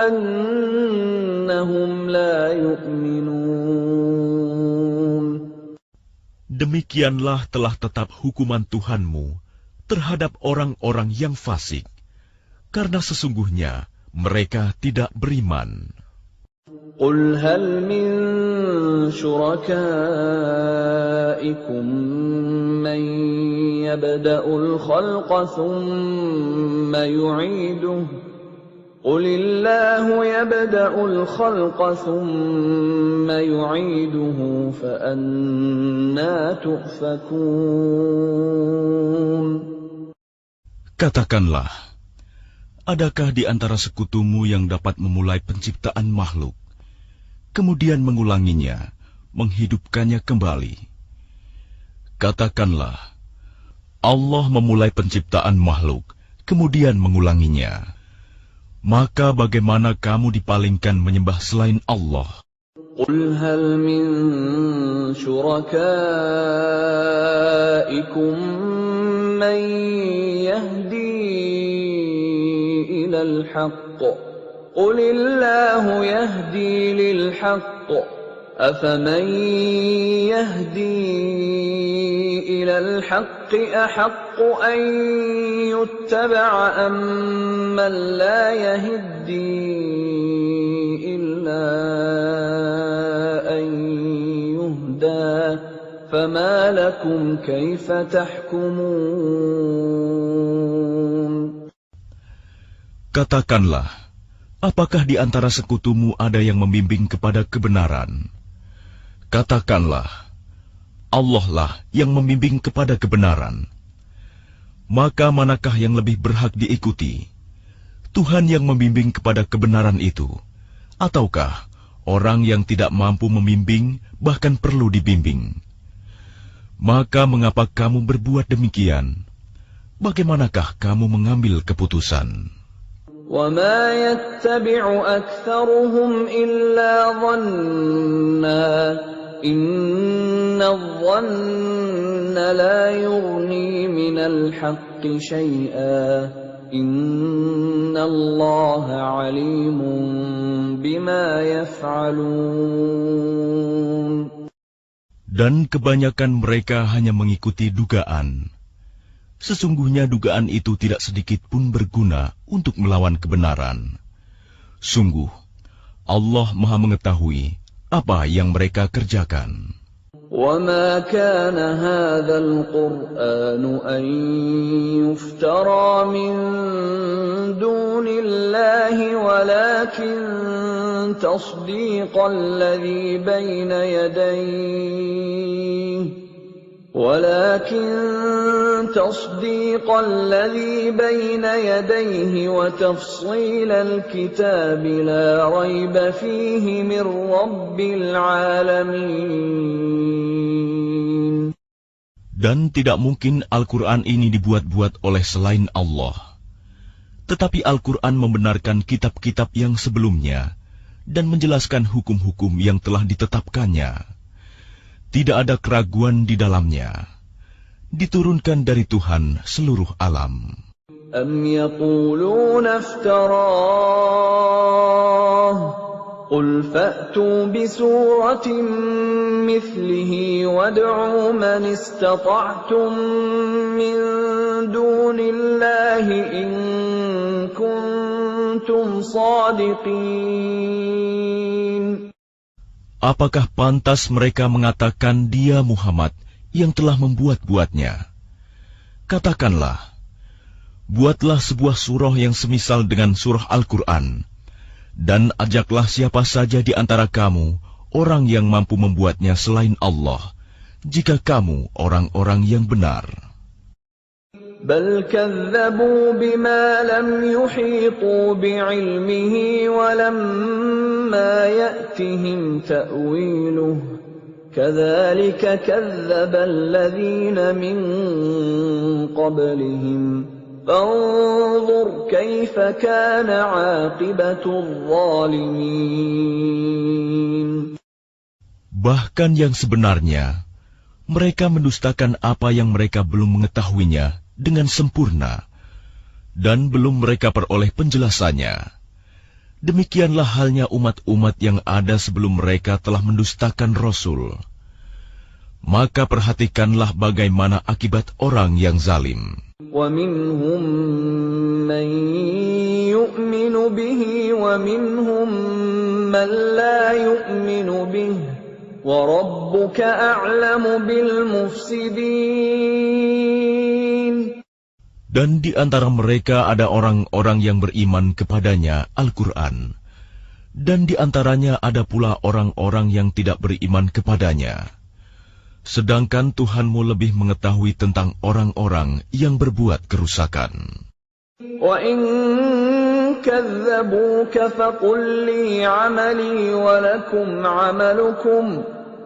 Speaker 1: أَنَّهُمْ لَا يُؤْمِنُونَ.
Speaker 2: Demikianlah telah tetap hukuman Tuhanmu terhadap orang-orang yang fasik, karena sesungguhnya mereka tidak beriman.
Speaker 1: قُلْ هَلْ مِنْ شُرَكَائِكُمْ مَنْ يَبْدَأُ الْخَلْقَ ثُمَّ يُعِيدُهُ قُلِ اللَّهُ يَبْدَأُ الْخَلْقَ ثُمَّ يُعِيدُهُ فَأَنَّى تُؤْفَكُونَ.
Speaker 2: Katakanlah, adakah di antara sekutumu yang dapat memulai penciptaan makhluk, kemudian mengulanginya, menghidupkannya kembali? Katakanlah, Allah memulai penciptaan makhluk, kemudian mengulanginya. Maka bagaimana kamu dipalingkan menyembah selain Allah?
Speaker 1: قل هل من شركائكم من يهدي إلى الحق قل الله يهدي للحق أفمن يهدي إلى الحق أحق أن يتبع أمن لا يهدي إلا أن يهدى فما لكم كيف تحكمون.
Speaker 2: Katakanlah, apakah di antara sekutumu ada yang membimbing kepada kebenaran? Katakanlah, Allah lah yang membimbing kepada kebenaran. Maka manakah yang lebih berhak diikuti? Tuhan yang membimbing kepada kebenaran itu, ataukah orang yang tidak mampu membimbing bahkan perlu dibimbing? Maka mengapa kamu berbuat demikian? Bagaimanakah kamu mengambil keputusan?
Speaker 1: وَمَا يَتَّبِعُ أَكْثَرُهُمْ إِلَّا ظَنًّا إِنَّ الظَّنَّ لَا يُغْنِي مِنَ الْحَقِّ شَيْئًا إِنَّ اللَّهَ عَلِيمٌ بِمَا يَفْعَلُونَ.
Speaker 2: Dan kebanyakan mereka hanya mengikuti dugaan. Sesungguhnya dugaan itu tidak sedikit pun berguna untuk melawan kebenaran. Sungguh, Allah Maha mengetahui apa yang mereka kerjakan.
Speaker 1: وَمَا كَانَ هَذَا الْقُرْآنُ أَن يُفْتَرَى مِن دُونِ اللَّهِ وَلَكِن تَصْدِيقَ الَّذِي بَيْنَ يَدَيْهِ وَتَفْصِيلَ الْكِتَابِ لَا رَيْبَ فِيهِ مِنْ رَبِّ الْعَالَمِينَ.
Speaker 2: Dan tidak mungkin Al-Quran ini dibuat-buat oleh selain Allah. Tetapi Al-Quran membenarkan kitab-kitab yang sebelumnya dan menjelaskan hukum-hukum yang telah ditetapkannya. Tidak ada keraguan di dalamnya. Diturunkan dari Tuhan seluruh alam.
Speaker 1: أَمْ يَقُولُونَ افْتَرَاهُ قُلْ فَأْتُوا بِسُورَةٍ مِثْلِهِ وَادْعُوا مَنِ اسْتَطَعْتُم مِّن دُونِ اللَّهِ إِن كُنتُمْ صَادِقِينَ.
Speaker 2: Apakah pantas mereka mengatakan dia Muhammad yang telah membuat-buatnya? Katakanlah, buatlah sebuah surah yang semisal dengan surah Al-Quran, dan ajaklah siapa saja di antara kamu, orang yang mampu membuatnya selain Allah, jika kamu orang-orang yang benar.
Speaker 1: بَلْ كَذَّبُوا بِمَا لَمْ يُحِيطُوا بِعِلْمِهِ وَلَمَّا يَأْتِهِمْ تَأْوِيلُهُ كَذَلِكَ كَذَّبَ الَّذِينَ مِنْ قَبْلِهِمْ فَانظُرْ كَيْفَ كَانَ عَاقِبَةُ الظَّالِمِينَ.
Speaker 2: Bahkan yang sebenarnya, mereka mendustakan apa yang mereka belum mengetahuinya dengan sempurna, dan belum mereka peroleh penjelasannya. Demikianlah halnya umat-umat yang ada sebelum mereka telah mendustakan Rasul. Maka perhatikanlah bagaimana akibat orang yang zalim.
Speaker 1: وَمِنْهُمْ مَنْ يُؤْمِنُ بِهِ وَمِنْهُمْ مَنْ لَا يُؤْمِنُ بِهِ وَرَبُّكَ أَعْلَمُ بِالْمُفْسِدِينَ.
Speaker 2: Dan di antara mereka ada orang-orang yang beriman kepadanya, Al-Quran. Dan di antaranya ada pula orang-orang yang tidak beriman kepadanya. Sedangkan Tuhanmu lebih mengetahui tentang orang-orang yang berbuat kerusakan.
Speaker 1: وَإِن كَذَّبُوكَ فَقُل لِّي عَمَلِي وَلَكُمْ عَمَلُكُمْ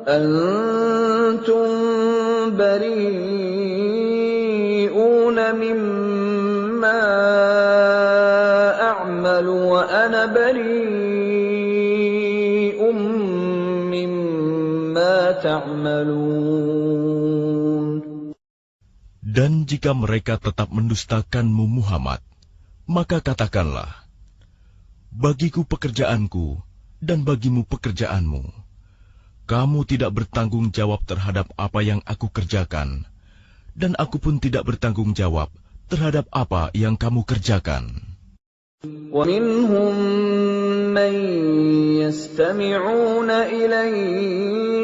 Speaker 1: أَنتُم بَرِيئُونَ مجرمون مما أعمل وأنا بريء مما تعملون.
Speaker 2: Dan jika mereka tetap mendustakanmu Muhammad, maka katakanlah, bagiku pekerjaanku dan bagimu pekerjaanmu. Kamu tidak bertanggung jawab terhadap apa yang aku kerjakan, dan aku pun tidak bertanggung jawab terhadap apa yang kamu kerjakan.
Speaker 1: وَمِنْهُمْ مَنْ يَسْتَمِعُونَ إِلَيْكَ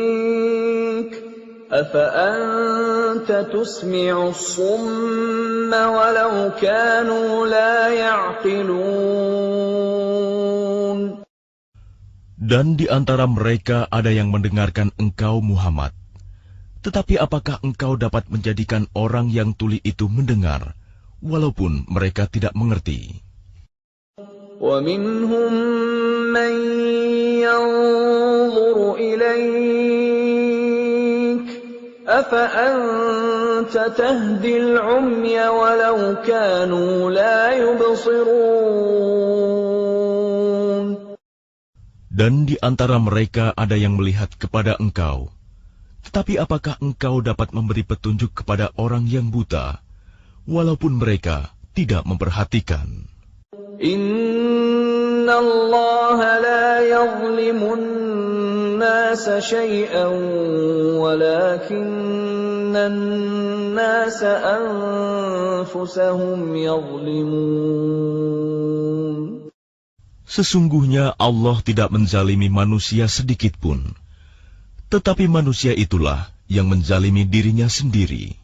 Speaker 1: أَفَأَنْتَ تُسْمِعُ الصُّمَّ وَلَوْ كَانُوا لَا يَعْقِلُونَ.
Speaker 2: Dan di antara mereka ada yang mendengarkan engkau Muhammad. Tetapi apakah engkau dapat menjadikan orang yang tuli itu mendengar, walaupun mereka tidak mengerti?
Speaker 1: وَمِنْهُمْ مَنْ يَنْظُرُ إِلَيْكَ أَفَأَنْتَ تَهْدِي الْعُمْيَ وَلَوْ كَانُوا لَا يُبْصِرُونَ.
Speaker 2: Dan di antara mereka ada yang melihat kepada engkau. Tetapi apakah engkau dapat memberi petunjuk kepada orang yang buta, walaupun mereka tidak memperhatikan?
Speaker 1: Inna Allah la yazlimun nasa shay'an walakinna nasa anfusahum yazlimun.
Speaker 2: Sesungguhnya Allah tidak menzalimi manusia sedikit pun, tetapi manusia itulah yang menzalimi dirinya sendiri.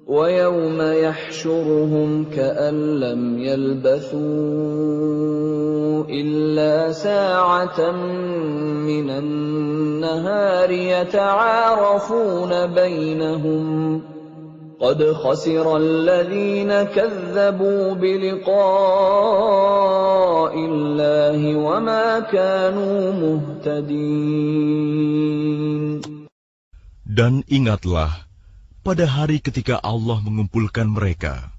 Speaker 1: وَيَوْمَ يَحْشُرُهُمْ كَأَنْ لَمْ يَلْبَثُوا إِلَّا سَاعَةً مِنَ النَّهَارِ يَتَعَارَفُونَ بَيْنَهُمْ قَدْ خَسِرَ الَّذِينَ كَذَّبُوا بِلِقَاءِ اللَّهِ وَمَا كَانُوا مُهْتَدِينَ.
Speaker 2: Dan ingatlah, pada hari ketika Allah mengumpulkan mereka,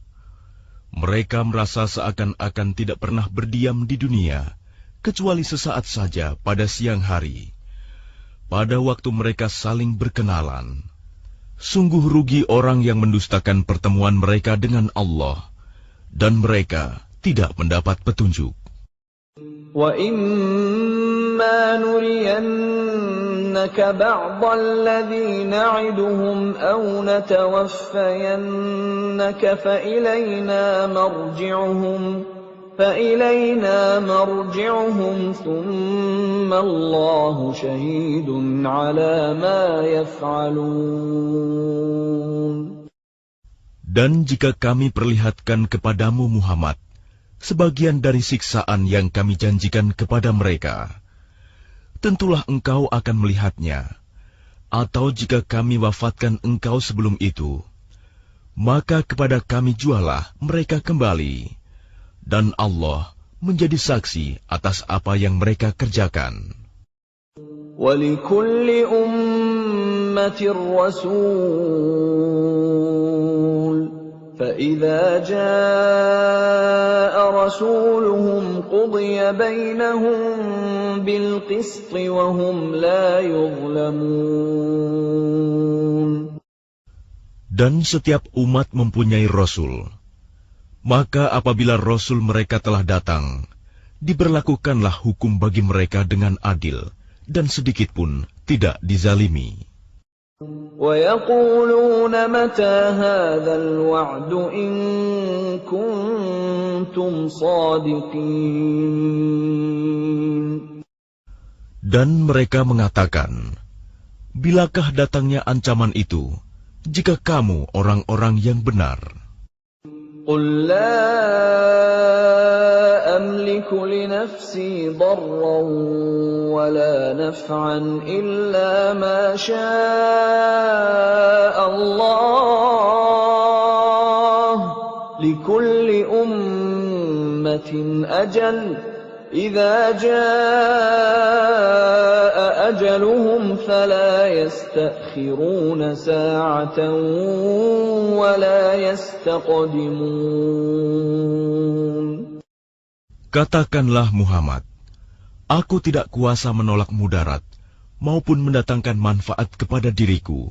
Speaker 2: mereka merasa seakan-akan tidak pernah berdiam di dunia, kecuali sesaat saja pada siang hari. Pada waktu mereka saling berkenalan, sungguh rugi orang yang mendustakan pertemuan mereka dengan Allah, dan mereka tidak mendapat petunjuk.
Speaker 1: وَإِمَّا نُرِيَنَّكَ بَعْضَ الَّذِي نَعِدُهُمْ أَوْ نَتَوَفَّيَنَّكَ فَإِلَيْنَا مَرْجِعُهُمْ ثُمَّ اللَّهُ شَهِيدٌ عَلَى مَا يَفْعَلُونَ.
Speaker 2: Dan jika kami perlihatkan kepadamu Muhammad sebagian dari siksaan yang kami janjikan kepada mereka, tentulah engkau akan melihatnya. Atau jika kami wafatkan engkau sebelum itu, maka kepada kami jualah mereka kembali. Dan Allah menjadi saksi atas apa yang mereka kerjakan.
Speaker 1: وَلِكُلِّ أُمَّةٍ رَسُولٌ فَإِذَا جَاءَ رَسُولُهُمْ قُضِيَ بَيْنَهُم بِالْقِسْطِ وَهُمْ لَا يُظْلَمُونَ.
Speaker 2: Dan setiap umat mempunyai Rasul. Maka apabila Rasul mereka telah datang, diberlakukanlah hukum bagi mereka dengan adil, dan sedikit pun tidak dizalimi.
Speaker 1: وَيَقُولُونَ مَتَى هَذَا الْوَعْدُ إِن كُنتُمْ صَادِقِينَ.
Speaker 2: Dan mereka mengatakan, bilakah datangnya ancaman itu, jika kamu orang-orang yang benar?
Speaker 1: قُل لَّا أَمْلِكُ لِنَفْسِي ضَرًّا وَلَا نَفْعًا إِلَّا مَا شَاءَ اللَّهُ لِكُلِّ أُمَّةٍ أَجَلٌ إذا جاء أجلهم فلا يستأخرون ساعة ولا يستقدمون.
Speaker 2: Katakanlah Muhammad, aku tidak kuasa menolak mudarat maupun mendatangkan manfaat kepada diriku,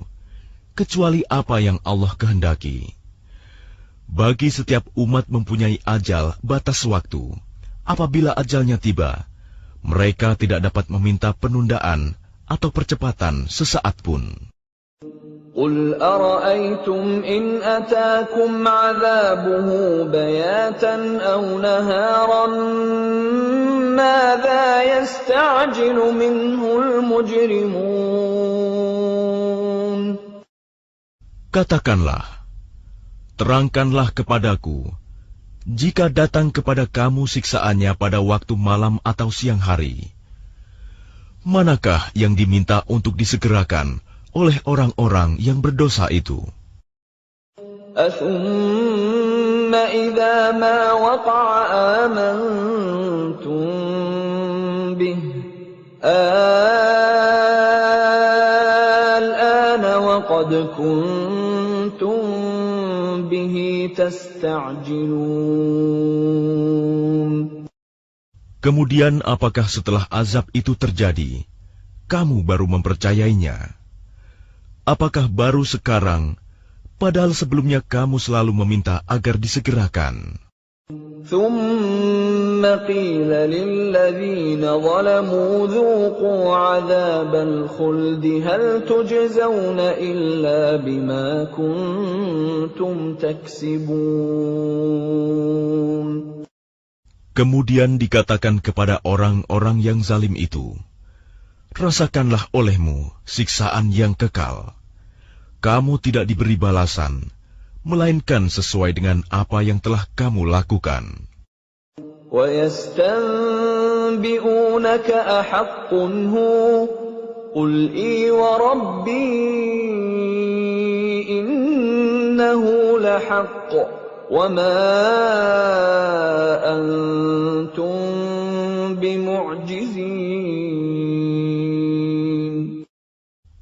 Speaker 2: kecuali apa yang Allah kehendaki. Bagi setiap umat mempunyai ajal batas waktu. Apabila ajalnya tiba, mereka tidak dapat meminta penundaan atau percepatan sesaat pun.
Speaker 1: قُلْ أَرَأَيْتُمْ إِنْ أَتَاكُمْ عَذَابُهُ بَيَاتًا أَوْ نَهَارًا مَاذَا يَسْتَعْجِلُ مِنْهُ الْمُجْرِمُونَ.
Speaker 2: Katakanlah, terangkanlah kepadaku, jika datang kepada kamu siksaannya pada waktu malam atau siang hari, manakah yang diminta untuk disegerakan oleh orang-orang yang berdosa itu?
Speaker 1: أَثُمَّ إِذَا مَا وَقَعَ آمَنْتُمْ بِهِ الْآنَ وَقَدْ كُنْتُمْ بِهِ تَسْتَعْجِلُونَ.
Speaker 2: Kemudian apakah setelah azab itu terjadi, kamu baru mempercayainya? Apakah baru sekarang, padahal sebelumnya kamu selalu meminta agar disegerakan?
Speaker 1: ثُمَّ قِيلَ لِلَّذِينَ ظَلَمُوا ذُوقُوا عَذَابَ الْخُلْدِ هَلْ تُجْزَوْنَ إِلَّا بِمَا كُنتُمْ تَكْسِبُونَ.
Speaker 2: Kemudian dikatakan kepada orang-orang yang zalim itu, rasakanlah olehmu siksaan yang kekal. Kamu tidak diberi balasan, melainkan sesuai dengan apa yang telah kamu lakukan.
Speaker 1: وَيَسْتَنْبِئُونَكَ أَحَقٌّ هُوَ قُلْ إِي وَرَبِّي إِنَّهُ لَحَقٌّ وَمَا أَنْتُمْ بِمُعْجِزِينَ.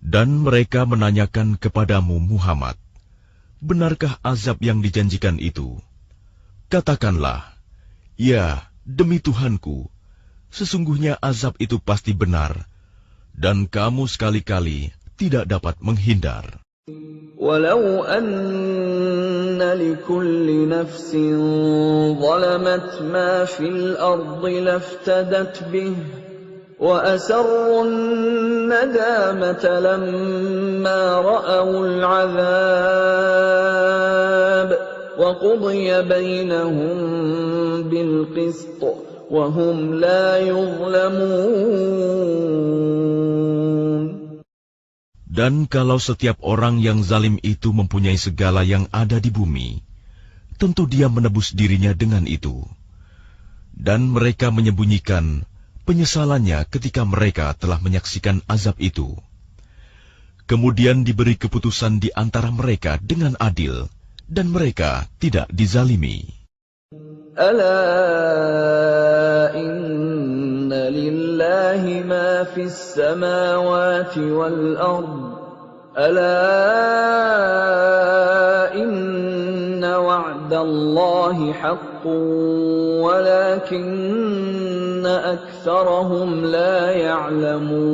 Speaker 2: Dan mereka menanyakan kepadamu Muhammad, benarkah azab yang dijanjikan itu? Katakanlah, ya, demi Tuhanku, sesungguhnya azab itu pasti benar, dan kamu sekali-kali tidak dapat menghindar.
Speaker 1: وَلَوْ أَنَّ لِكُلِّ نَفْسٍ ظَلَمَتْ مَا فِي الْأَرْضِ لَافْتَدَتْ بِهِ وَأَسَرُّوا النَّدَامَةَ لَمَّا رَأَوُا الْعَذَابَ وَقُضِيَ بَيْنَهُم بِالْقِسْطِ وَهُمْ لَا يُظْلَمُونَ.
Speaker 2: Dan kalau setiap orang yang zalim itu mempunyai segala yang ada di bumi, tentu dia menebus dirinya dengan itu. Dan mereka menyembunyikan penyesalannya ketika mereka telah menyaksikan azab itu. Kemudian diberi keputusan di antara mereka dengan adil, dan mereka tidak dizalimi.
Speaker 1: ألا إن لله ما في السماوات والأرض ألا إن وعد الله حق ولكن أكثرهم لا يعلمون.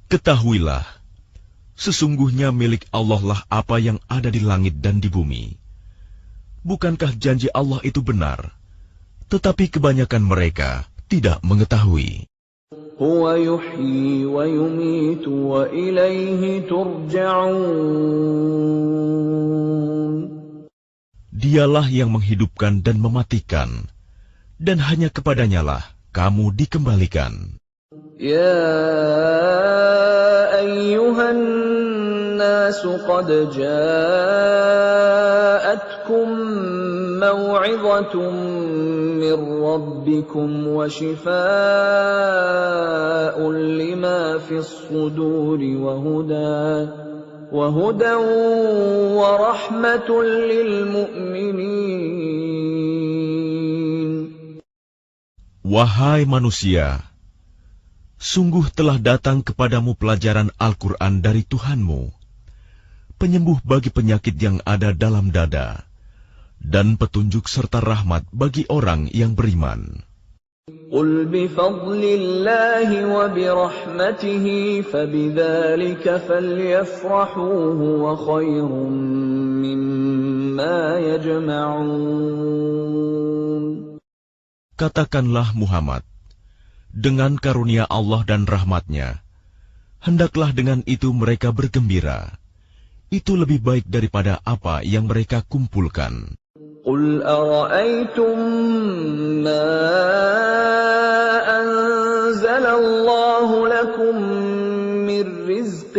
Speaker 2: Ketahuilah, sesungguhnya milik Allah lah apa yang ada di langit dan di bumi. Bukankah janji Allah itu benar? Tetapi kebanyakan mereka tidak mengetahui.
Speaker 1: Huwa yuhyi wa yumitu wa ilaihi turja'un.
Speaker 2: Dialah yang menghidupkan dan mematikan, dan hanya kepadanyalah kamu dikembalikan.
Speaker 1: Ya ayyuhan nasu qad ja'atkum maw'izatun min rabbikum wa shifaa'un lima fis suduri wa hudan wa rahmatun lil mu'minin.
Speaker 2: Wahai manusia, sungguh telah datang kepadamu pelajaran Al-Quran dari Tuhanmu, penyembuh bagi penyakit yang ada dalam dada, dan petunjuk serta rahmat bagi orang yang beriman.
Speaker 1: قُلْ بِفَضْلِ اللَّهِ وَبِرَحْمَتِهِ فَبِذَلِكَ فَلْيَفْرَحُوا هُوَ خَيْرٌ مِّمَّا يَجْمَعُونَ.
Speaker 2: Katakanlah Muhammad, dengan karunia Allah dan rahmat-Nya, hendaklah dengan itu mereka bergembira. Itu lebih baik daripada apa yang mereka kumpulkan.
Speaker 1: قُلْ أَرَأَيْتُمْ مَا أَنزَلَ اللَّهُ لَكُم مِّن رِّزْقٍ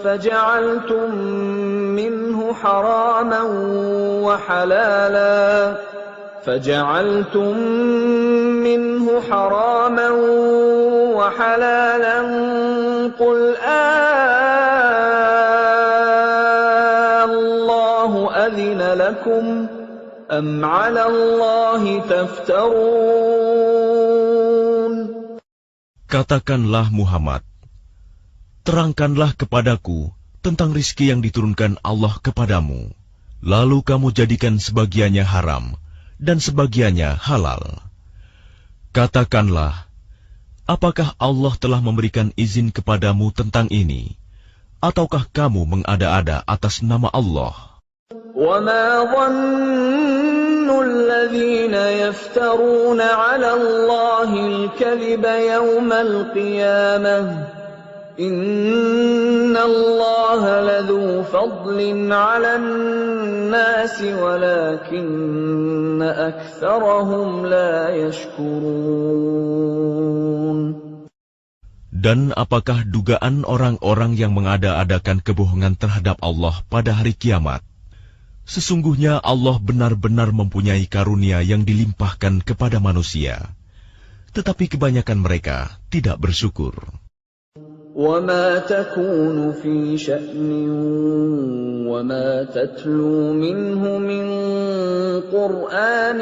Speaker 1: فَجَعَلْتُم مِّنْهُ حَرَامًا وَحَلَالًا قُلْ اللَّهُ أَذِنَ لَكُمْ أَمْ عَلَى اللَّهِ تَفْتَرُونَ.
Speaker 2: Katakanlah Muhammad, terangkanlah kepadaku tentang rizki yang diturunkan Allah kepadamu, lalu kamu jadikan sebagiannya haram dan sebagiannya halal. Katakanlah, apakah Allah telah memberikan izin kepadamu tentang ini, ataukah kamu mengada-ada atas nama Allah?
Speaker 1: وَمَا ظَنُّ الَّذِينَ يَفْتَرُونَ عَلَى اللَّهِ الْكَذِبَ يَوْمَ الْقِيَامَةِ إِنَّ اللَّهَ لَذُو فَضْلٍ عَلَى النَّاسِ وَلَكِنَّ أَكْثَرَهُمْ لَا يَشْكُرُونَ.
Speaker 2: Dan apakah dugaan orang-orang yang mengada-adakan kebohongan terhadap Allah pada hari kiamat? Sesungguhnya Allah benar-benar mempunyai karunia yang dilimpahkan kepada manusia, tetapi kebanyakan mereka tidak bersyukur.
Speaker 1: وَمَا تَكُونُ فِي شَأْنٍ وَمَا تَتْلُو مِنْهُ مِنْ قُرْآنٍ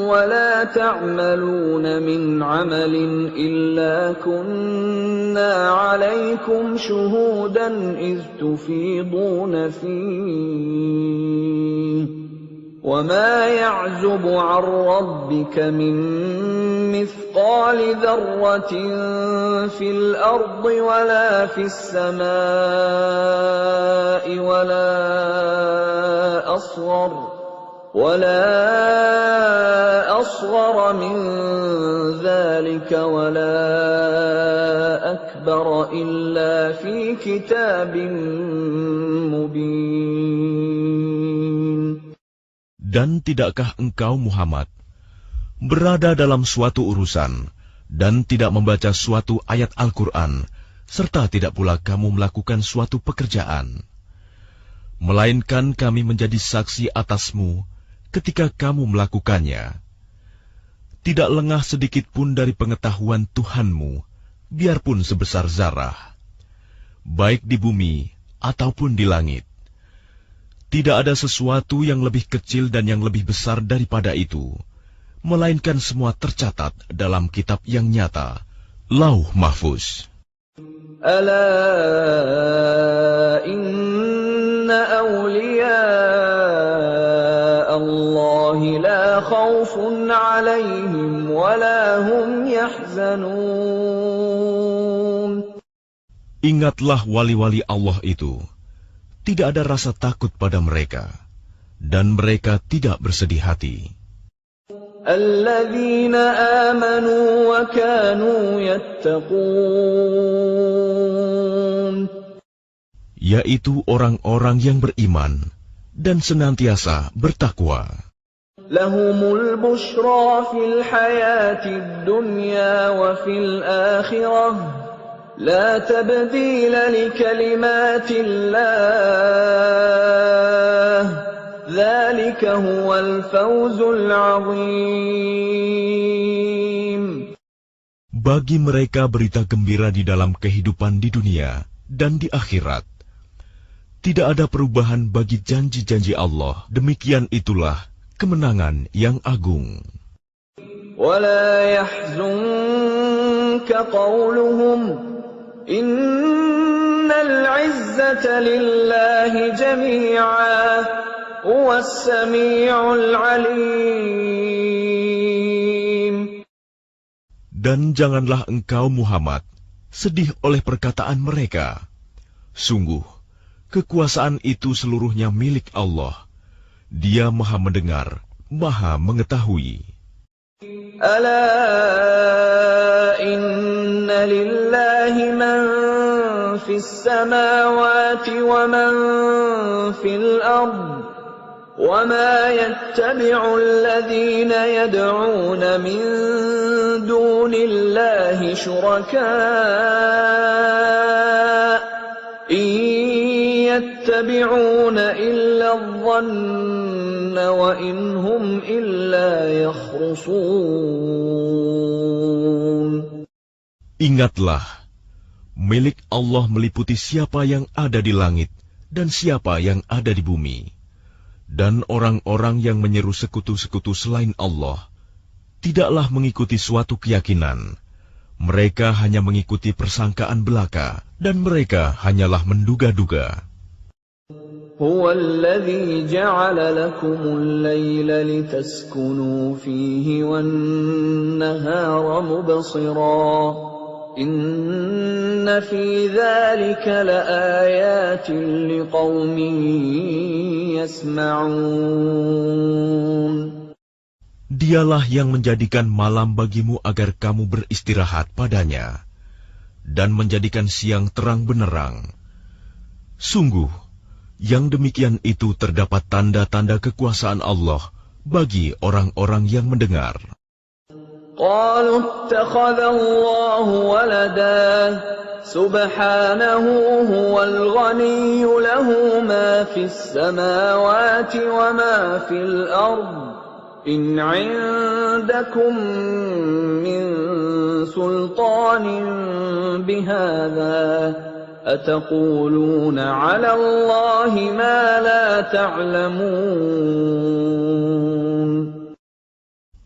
Speaker 1: وَلَا تَعْمَلُونَ مِنْ عَمَلٍ إِلَّا كُنَّا عَلَيْكُمْ شُهُودًا إِذْ تُفِيضُونَ فِيهِ وَمَا يَعْزُبُ عَنْ رَبِّكَ مِنْ مِثْقَالِ ذَرَّةٍ فِي الْأَرْضِ وَلَا فِي السَّمَاءِ وَلَا أَصْغَرَ مِنْ ذَلِكَ وَلَا أَكْبَرَ إِلَّا فِي كِتَابٍ مُبِينٍ.
Speaker 2: Dan tidakkah engkau Muhammad berada dalam suatu urusan dan tidak membaca suatu ayat Al-Quran, serta tidak pula kamu melakukan suatu pekerjaan, melainkan kami menjadi saksi atasmu ketika kamu melakukannya. Tidak lengah sedikit pun dari pengetahuan Tuhanmu, biarpun sebesar zarah, baik di bumi ataupun di langit. Tidak ada sesuatu yang lebih kecil dan yang lebih besar daripada itu, melainkan semua tercatat dalam kitab yang nyata, Lauh Mahfuz.
Speaker 1: Ala inna awliya Allah la khawfun alaihim wa la hum yahzanun.
Speaker 2: Ingatlah wali-wali Allah itu. Tidak ada rasa takut pada mereka, dan mereka tidak bersedih hati.
Speaker 1: Alladzina amanu wa kanu yattaqun.
Speaker 2: Yaitu orang-orang yang beriman dan senantiasa bertakwa.
Speaker 1: Lahumul bushra fil hayatid dunya wa fil akhirah. لا تبديل لكلمات الله ذلك هو الفوز العظيم.
Speaker 2: Bagi mereka berita gembira di dalam kehidupan di dunia dan di akhirat. Tidak ada perubahan bagi janji-janji Allah. Demikian itulah kemenangan yang agung.
Speaker 1: ولا يحزنك قولهم إن العزة لله جميعا هو السميع العليم.
Speaker 2: Dan janganlah engkau Muhammad sedih oleh perkataan mereka. Sungguh, kekuasaan itu seluruhnya milik Allah. Dia Maha mendengar, Maha mengetahui.
Speaker 1: Ala inna lillahi man fis samawati wa man fil ard wa ma yattabi'u alladhina yad'una min dunillahi shuraka in yattabi'una illa adh-dhanna wa in hum illa yakhrusun.
Speaker 2: Ingatlah, milik Allah meliputi siapa yang ada di langit dan siapa yang ada di bumi. Dan orang-orang yang menyeru sekutu-sekutu selain Allah tidaklah mengikuti suatu keyakinan. Mereka hanya mengikuti persangkaan belaka, dan mereka hanyalah menduga-duga.
Speaker 1: هو الذي جعل لكم الليل لتسكنوا فيه والنهار مبصرا إن في ذلك لآيات لقوم يسمعون.
Speaker 2: Dialah yang menjadikan malam bagimu agar kamu beristirahat padanya, dan menjadikan siang terang benderang. Sungguh, yang demikian itu terdapat tanda-tanda kekuasaan Allah bagi orang-orang yang mendengar.
Speaker 1: قالوا اتخذ الله ولدا سبحانه هو الغني له ما في السماوات وما في الأرض إن عندكم من سلطان بهذا أتقولون على الله ما لا تعلمون.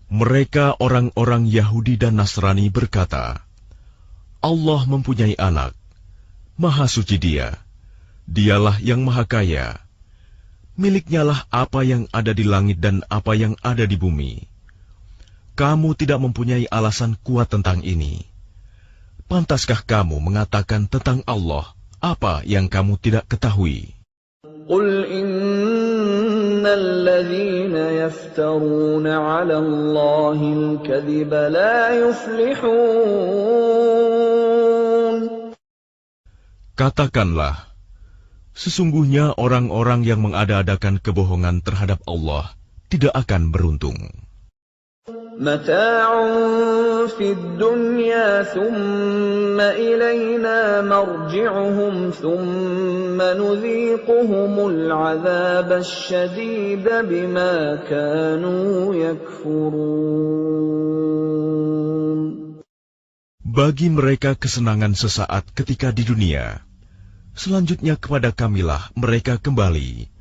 Speaker 2: Mereka orang-orang Yahudi dan Nasrani berkata, Allah mempunyai anak, Maha Suci Dia, Dialah yang Maha Kaya. Miliknyalah apa yang ada di langit dan apa yang ada di bumi. Kamu tidak mempunyai alasan kuat tentang ini. Pantaskah kamu mengatakan tentang Allah apa yang kamu tidak ketahui?
Speaker 1: Qul innal ladzina yaftaruna 'ala Allahil kadhiba la yuflihun.
Speaker 2: Katakanlah, sesungguhnya orang-orang yang mengada-adakan kebohongan terhadap Allah tidak akan beruntung.
Speaker 1: Mata'un fid dunya thumma ilayna marji'uhum thumma nudhiquhumul 'adzabasy syadida bima kanu yakfurun.
Speaker 2: Bagi mereka kesenangan sesaat ketika di dunia. Selanjutnya kepada kamilah mereka kembali.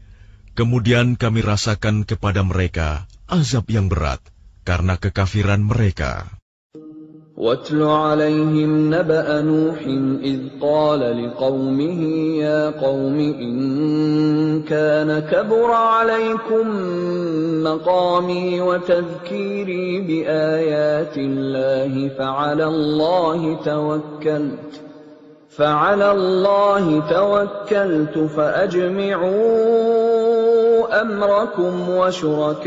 Speaker 2: Kemudian kami rasakan kepada mereka azab yang berat karena kekafiran mereka.
Speaker 1: وَاتْلُ عَلَيْهِمْ نَبَأَ نُوحٍ إِذْ قَالَ لِقَوْمِهِ يَا قَوْمِ إِنْ كَانَ كَبُرَ عَلَيْكُمْ مَقَامِي وَتَذْكِيرِي بِآيَاتِ اللَّهِ فعلى الله توكلت فأجمعوا أمركم وشركاءكم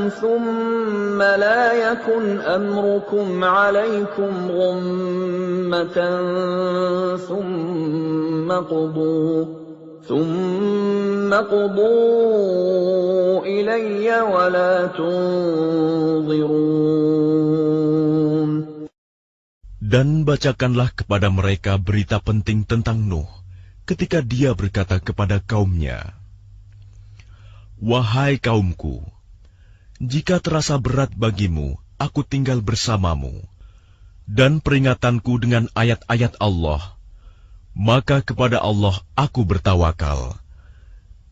Speaker 1: ثم لا يكن أمركم عليكم غمة ثم قضوا إلي ولا تنظرون.
Speaker 2: Dan bacakanlah kepada mereka berita penting tentang Nuh, ketika dia berkata kepada kaumnya, Wahai kaumku, jika terasa berat bagimu, aku tinggal bersamamu, dan peringatanku dengan ayat-ayat Allah, maka kepada Allah aku bertawakal.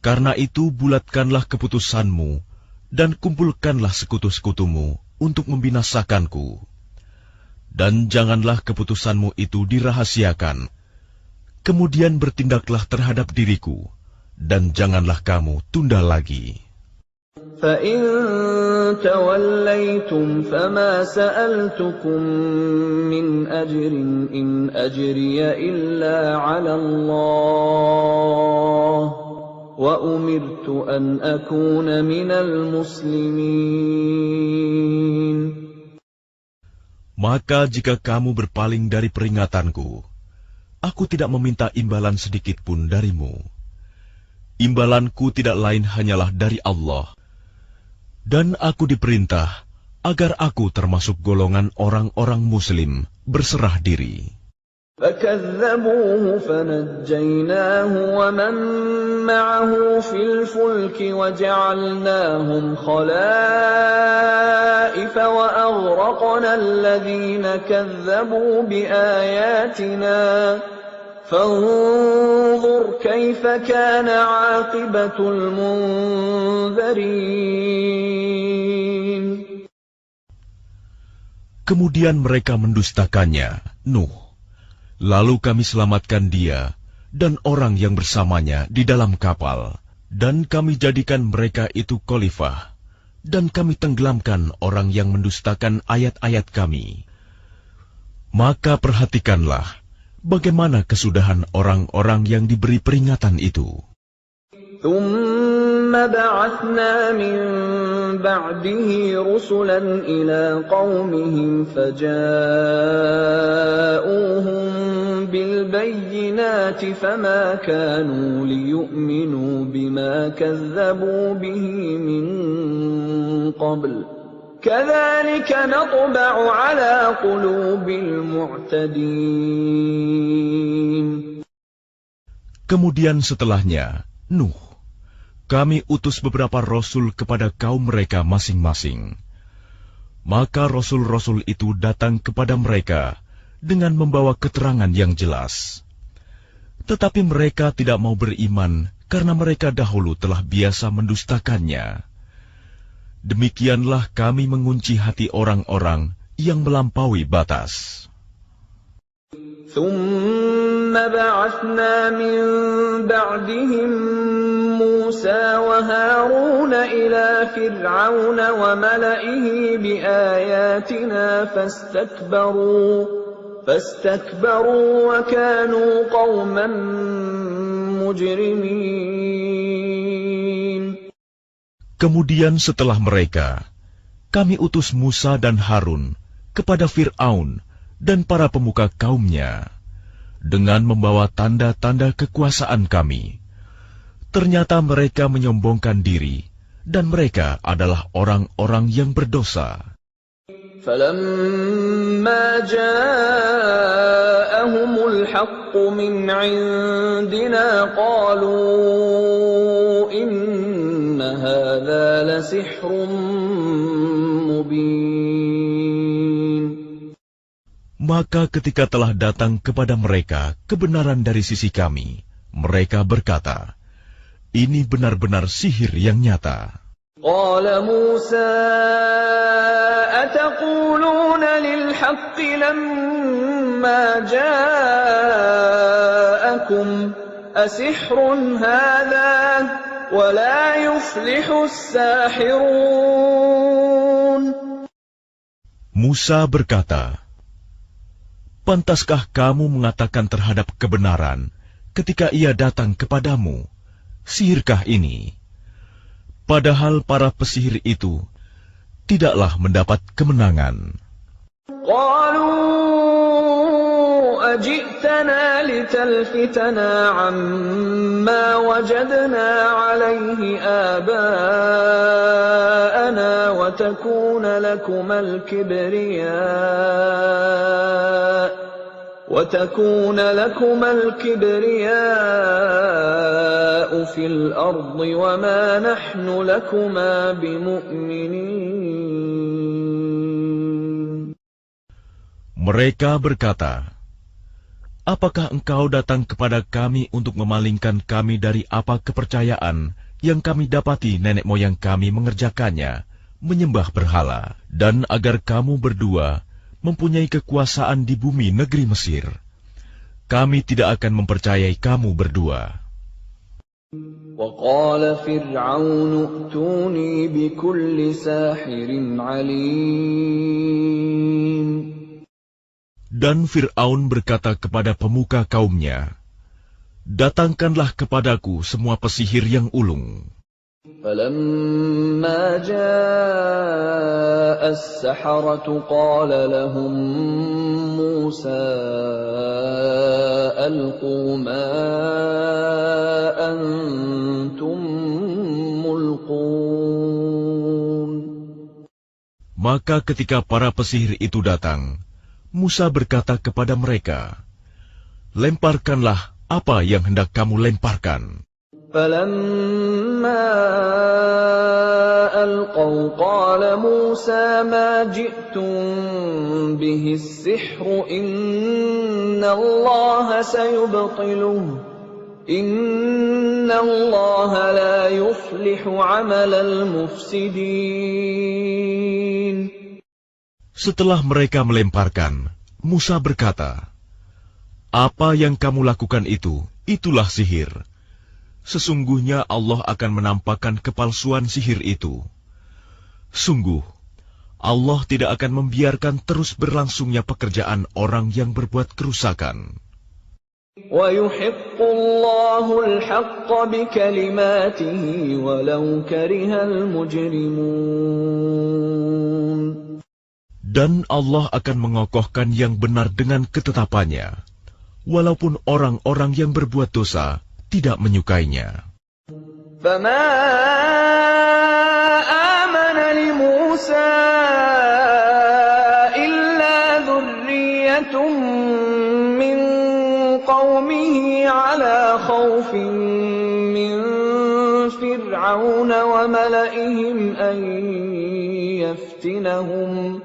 Speaker 2: Karena itu bulatkanlah keputusanmu, dan kumpulkanlah sekutu-sekutumu untuk membinasakanku. Dan janganlah keputusanmu itu dirahasiakan. Kemudian bertindaklah terhadap diriku, dan janganlah kamu tunda lagi.
Speaker 1: فَإِن تَوَلَّيْتُمْ فَمَا سَأَلْتُكُم مِّنْ أَجْرٍ إِنْ أَجْرِيَ إِلَّا عَلَى اللَّهِ وَأُمِرْتُ أَنْ أَكُونَ مِنَ الْمُسْلِمِينَ.
Speaker 2: Maka jika kamu berpaling dari peringatanku, aku tidak meminta imbalan sedikit pun darimu. Imbalanku tidak lain hanyalah dari Allah. Dan aku diperintah agar aku termasuk golongan orang-orang Muslim berserah diri.
Speaker 1: فَكَذَّبُوهُ فَنَجَّيْنَاهُ وَمَن مَّعَهُ فِي الْفُلْكِ وَجَعَلْنَاهُمْ خَلَائِفَ وَأَغْرَقْنَا الَّذِينَ كَذَّبُوا بِآيَاتِنَا فانظر كيف كان عاقبة المنذرين.
Speaker 2: Kemudian mereka mendustakannya, Nuh. Lalu kami selamatkan dia dan orang yang bersamanya di dalam kapal, dan kami jadikan mereka itu khalifah, dan kami tenggelamkan orang yang mendustakan ayat-ayat kami. Maka perhatikanlah bagaimana kesudahan orang-orang yang diberi peringatan itu.
Speaker 1: ثُمَّ بَعَثْنَا مِن بَعْدِهِ رُسُلًا إِلَىٰ قَوْمِهِمْ فَجَاءُوهُم بِالْبَيِّنَاتِ فَمَا كَانُوا لِيُؤْمِنُوا بِمَا كَذَّبُوا بِهِ مِن قَبْلُ كَذَلِكَ نَطْبَعُ عَلَىٰ قُلُوبِ الْمُعْتَدِينَ.
Speaker 2: Kemudian setelahnya, Nuh, kami utus beberapa rasul kepada kaum mereka masing-masing. Maka rasul-rasul itu datang kepada mereka dengan membawa keterangan yang jelas. Tetapi mereka tidak mau beriman karena mereka dahulu telah biasa mendustakannya. Demikianlah kami mengunci hati orang-orang yang melampaui batas.
Speaker 1: ثُمَّ بَعَثْنَا مِن بَعْدِهِم مُّوسَىٰ وَهَارُونَ إِلَىٰ فِرْعَوْنَ وَمَلَئِهِ بِآيَاتِنَا فَاسْتَكْبَرُوا وَكَانُوا قَوْمًا مُجْرِمِينَ.
Speaker 2: Kemudian setelah mereka, kami utus Musa dan Harun kepada Fir'aun dan para pemuka kaumnya, dengan membawa tanda-tanda kekuasaan kami. Ternyata mereka menyombongkan diri, dan mereka adalah orang-orang yang berdosa.
Speaker 1: فَلَمَّا جَاءَهُمُ الْحَقُّ مِنْ عِندِنَا قَالُوا إِنَّ هَذَا لَسِحْرٌ مُبِينٌ.
Speaker 2: Maka ketika telah datang kepada mereka kebenaran dari sisi kami, mereka berkata, ini benar-benar sihir yang nyata.
Speaker 1: قال موسى أتقولون للحق لما جاءكم أسحر هذا ولا يفلح الساحرون.
Speaker 2: Musa berkata, pantaskah kamu mengatakan terhadap kebenaran ketika ia datang kepadamu, sihirkah ini? Padahal para pesihir itu tidaklah mendapat kemenangan.
Speaker 1: قالوا أجئتنا لتلفتنا عما وجدنا عليه آباءنا وتكون لكما الكبرياء في الأرض وما نحن لكما بمؤمنين.
Speaker 2: Mereka berkata, apakah engkau datang kepada kami untuk memalingkan kami dari apa kepercayaan yang kami dapati nenek moyang kami mengerjakannya, menyembah berhala, dan agar kamu berdua mempunyai kekuasaan di bumi negeri Mesir, kami tidak akan mempercayai kamu berdua.
Speaker 1: وقال فرعون ائتوني بكل ساحر عليم.
Speaker 2: Dan Fir'aun berkata kepada pemuka kaumnya, datangkanlah kepadaku semua pesihir yang ulung.
Speaker 1: فلما جاء السحرة قال لهم موسى ألقوا ما أنتم ملقون.
Speaker 2: Maka ketika para pesihir itu datang, Musa berkata kepada mereka, lemparkanlah apa yang hendak kamu lemparkan.
Speaker 1: فلما ألقوا قال موسى ما جئتم به السحر إن الله سيبطله إن الله لا يصلح عمل المفسدين.
Speaker 2: Setelah mereka melemparkan, Musa berkata, apa yang kamu lakukan itu, itulah sihir. Sesungguhnya Allah akan menampakkan kepalsuan sihir itu. Sungguh, Allah tidak akan membiarkan terus berlangsungnya pekerjaan orang yang berbuat kerusakan.
Speaker 1: وَيُحِقُّ اللَّهُ الْحَقَّ بِكَلِمَاتِهِ وَلَوْ كَرِهَ الْمُجْرِمُونَ.
Speaker 2: Dan Allah akan mengokohkan yang benar dengan ketetapannya, walaupun orang-orang yang berbuat dosa tidak menyukainya.
Speaker 1: فَمَا آمَنَ لِمُوسَى إِلَّا ذُرِّيَّةٌ مِّن قَوْمِهِ عَلَى خَوْفٍ مِّن فِرْعَوْنَ وَمَلَئِهِمْ أَن يَفْتِنَهُمْ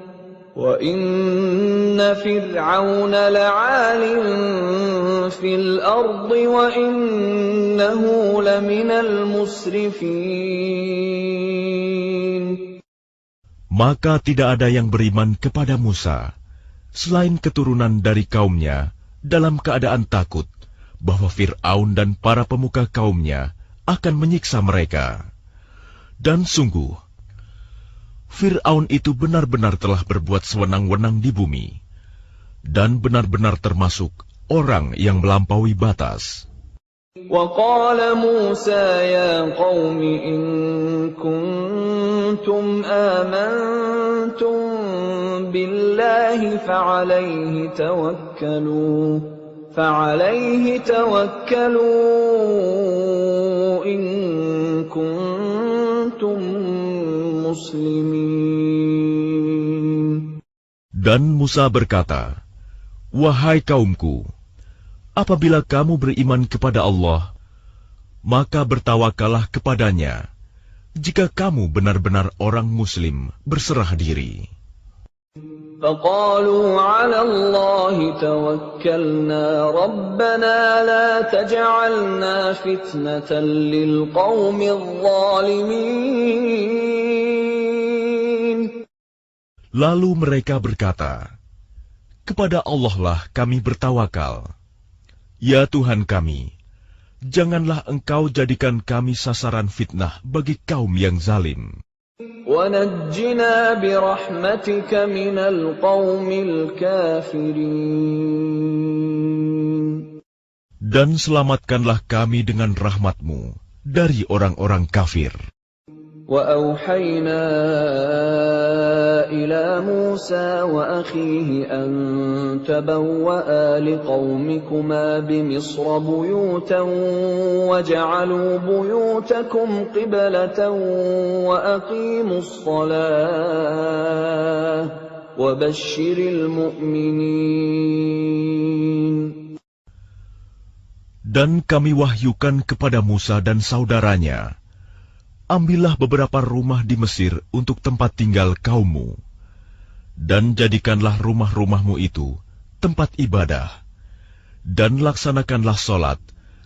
Speaker 1: وَإِنَّ فِرْعَوْنَ لَعَالٍ فِي الْأَرْضِ وَإِنَّهُ لَمِنَ الْمُسْرِفِينَ.
Speaker 2: Maka tidak ada yang beriman kepada Musa, selain keturunan dari kaumnya, dalam keadaan takut bahwa Fir'aun dan para pemuka kaumnya akan menyiksa mereka. Dan sungguh, Fir'aun itu benar-benar telah berbuat sewenang-wenang di bumi, dan benar-benar termasuk orang yang melampaui batas.
Speaker 1: وَقَالَ مُوسَى يَا قَوْمِ إِن كُنتُمْ آمَنتُم بِاللَّهِ فَعَلَيْهِ تَوَكَّلُوا إِن كُنتُم muslimin.
Speaker 2: Dan Musa berkata, wahai kaumku, apabila kamu beriman kepada Allah, maka bertawakallah kepadanya, jika kamu benar-benar orang muslim berserah diri.
Speaker 1: فَقَالُوا عَلَى اللَّهِ تَوَكَّلْنَا رَبَّنَا لَا تَجْعَلْنَا فِتْنَةً لِلْقَوْمِ الظَّالِمِينَ.
Speaker 2: Lalu mereka berkata, kepada Allah lah kami bertawakal. Ya Tuhan kami, janganlah Engkau jadikan kami sasaran fitnah bagi kaum yang zalim.
Speaker 1: وَنَجِّنَا بِرَحْمَتِكَ مِنَ الْقَوْمِ الْكَافِرِينَ.
Speaker 2: Dan selamatkanlah kami dengan rahmat-Mu dari orang-orang kafir.
Speaker 1: وَأَوْحَيْنَا إِلَى مُوسَى وَأَخِيهِ أَن تَبَوَّآ لِقَوْمِكُمَا بِمِصْرَ بُيُوتًا وَاجْعَلُوا بُيُوتَكُمْ قِبْلَةً وَأَقِيمُوا الصَّلَاةَ وَبَشِّرِ الْمُؤْمِنِينَ.
Speaker 2: Dan kami wahyukan kepada Musa dan saudaranya, ambillah beberapa rumah di Mesir untuk tempat tinggal kaummu, dan jadikanlah rumah-rumahmu itu tempat ibadah, dan laksanakanlah sholat,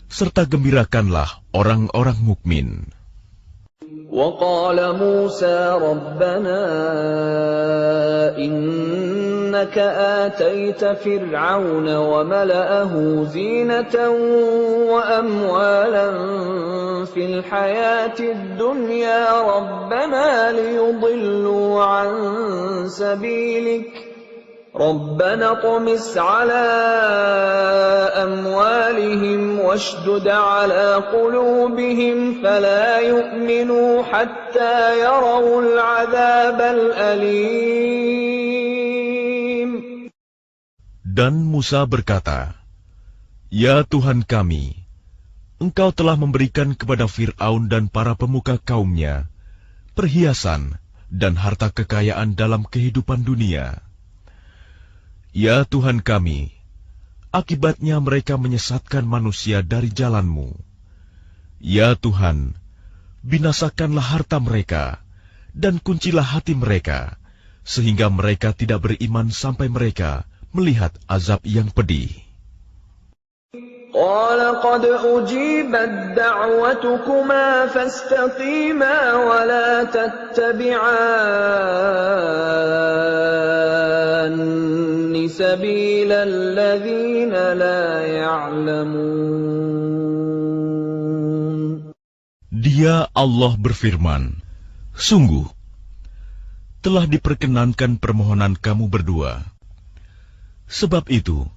Speaker 2: serta gembirakanlah orang-orang mukmin.
Speaker 1: وقال موسى ربنا إنك آتيت فرعون وملأه زينة وأموالا في الحياة الدنيا ربنا ليضلوا عن سبيلك ربنا اطمس على أموالهم واشدد على قلوبهم فلا يؤمنوا حتى يروا العذاب الأليم.
Speaker 2: Dan Musa berkata, Ya Tuhan kami, Engkau telah memberikan kepada Fir'aun dan para pemuka kaumnya perhiasan dan harta kekayaan dalam kehidupan dunia. Ya Tuhan kami, akibatnya mereka menyesatkan manusia dari jalan-Mu. Ya Tuhan, binasakanlah harta mereka, dan kuncilah hati mereka, sehingga mereka tidak beriman sampai mereka melihat azab yang pedih.
Speaker 1: قال قد أجيبت دعوتكما فاستقيما ولا تتبعان سبيل الذين لا يعلمون.
Speaker 2: Dia Allah berfirman, Sungguh, telah diperkenankan permohonan kamu berdua. Sebab itu,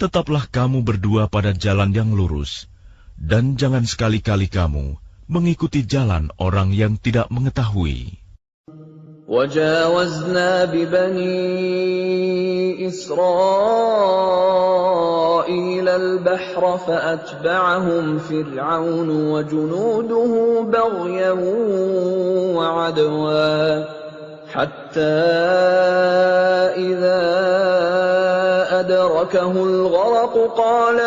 Speaker 2: tetaplah kamu berdua pada jalan yang lurus, dan jangan sekali-kali kamu mengikuti jalan orang yang tidak mengetahui.
Speaker 1: وَجَاوَزْنَا بِبَنِي إِسْرَائِيلَ الْبَحْرَ فَأَتْبَعَهُمْ فِرْعَوْنُ وَجُنُودُهُ بَغْيًا وَعَدْوًا حَتَّى إِذَا أدركه الغرق قال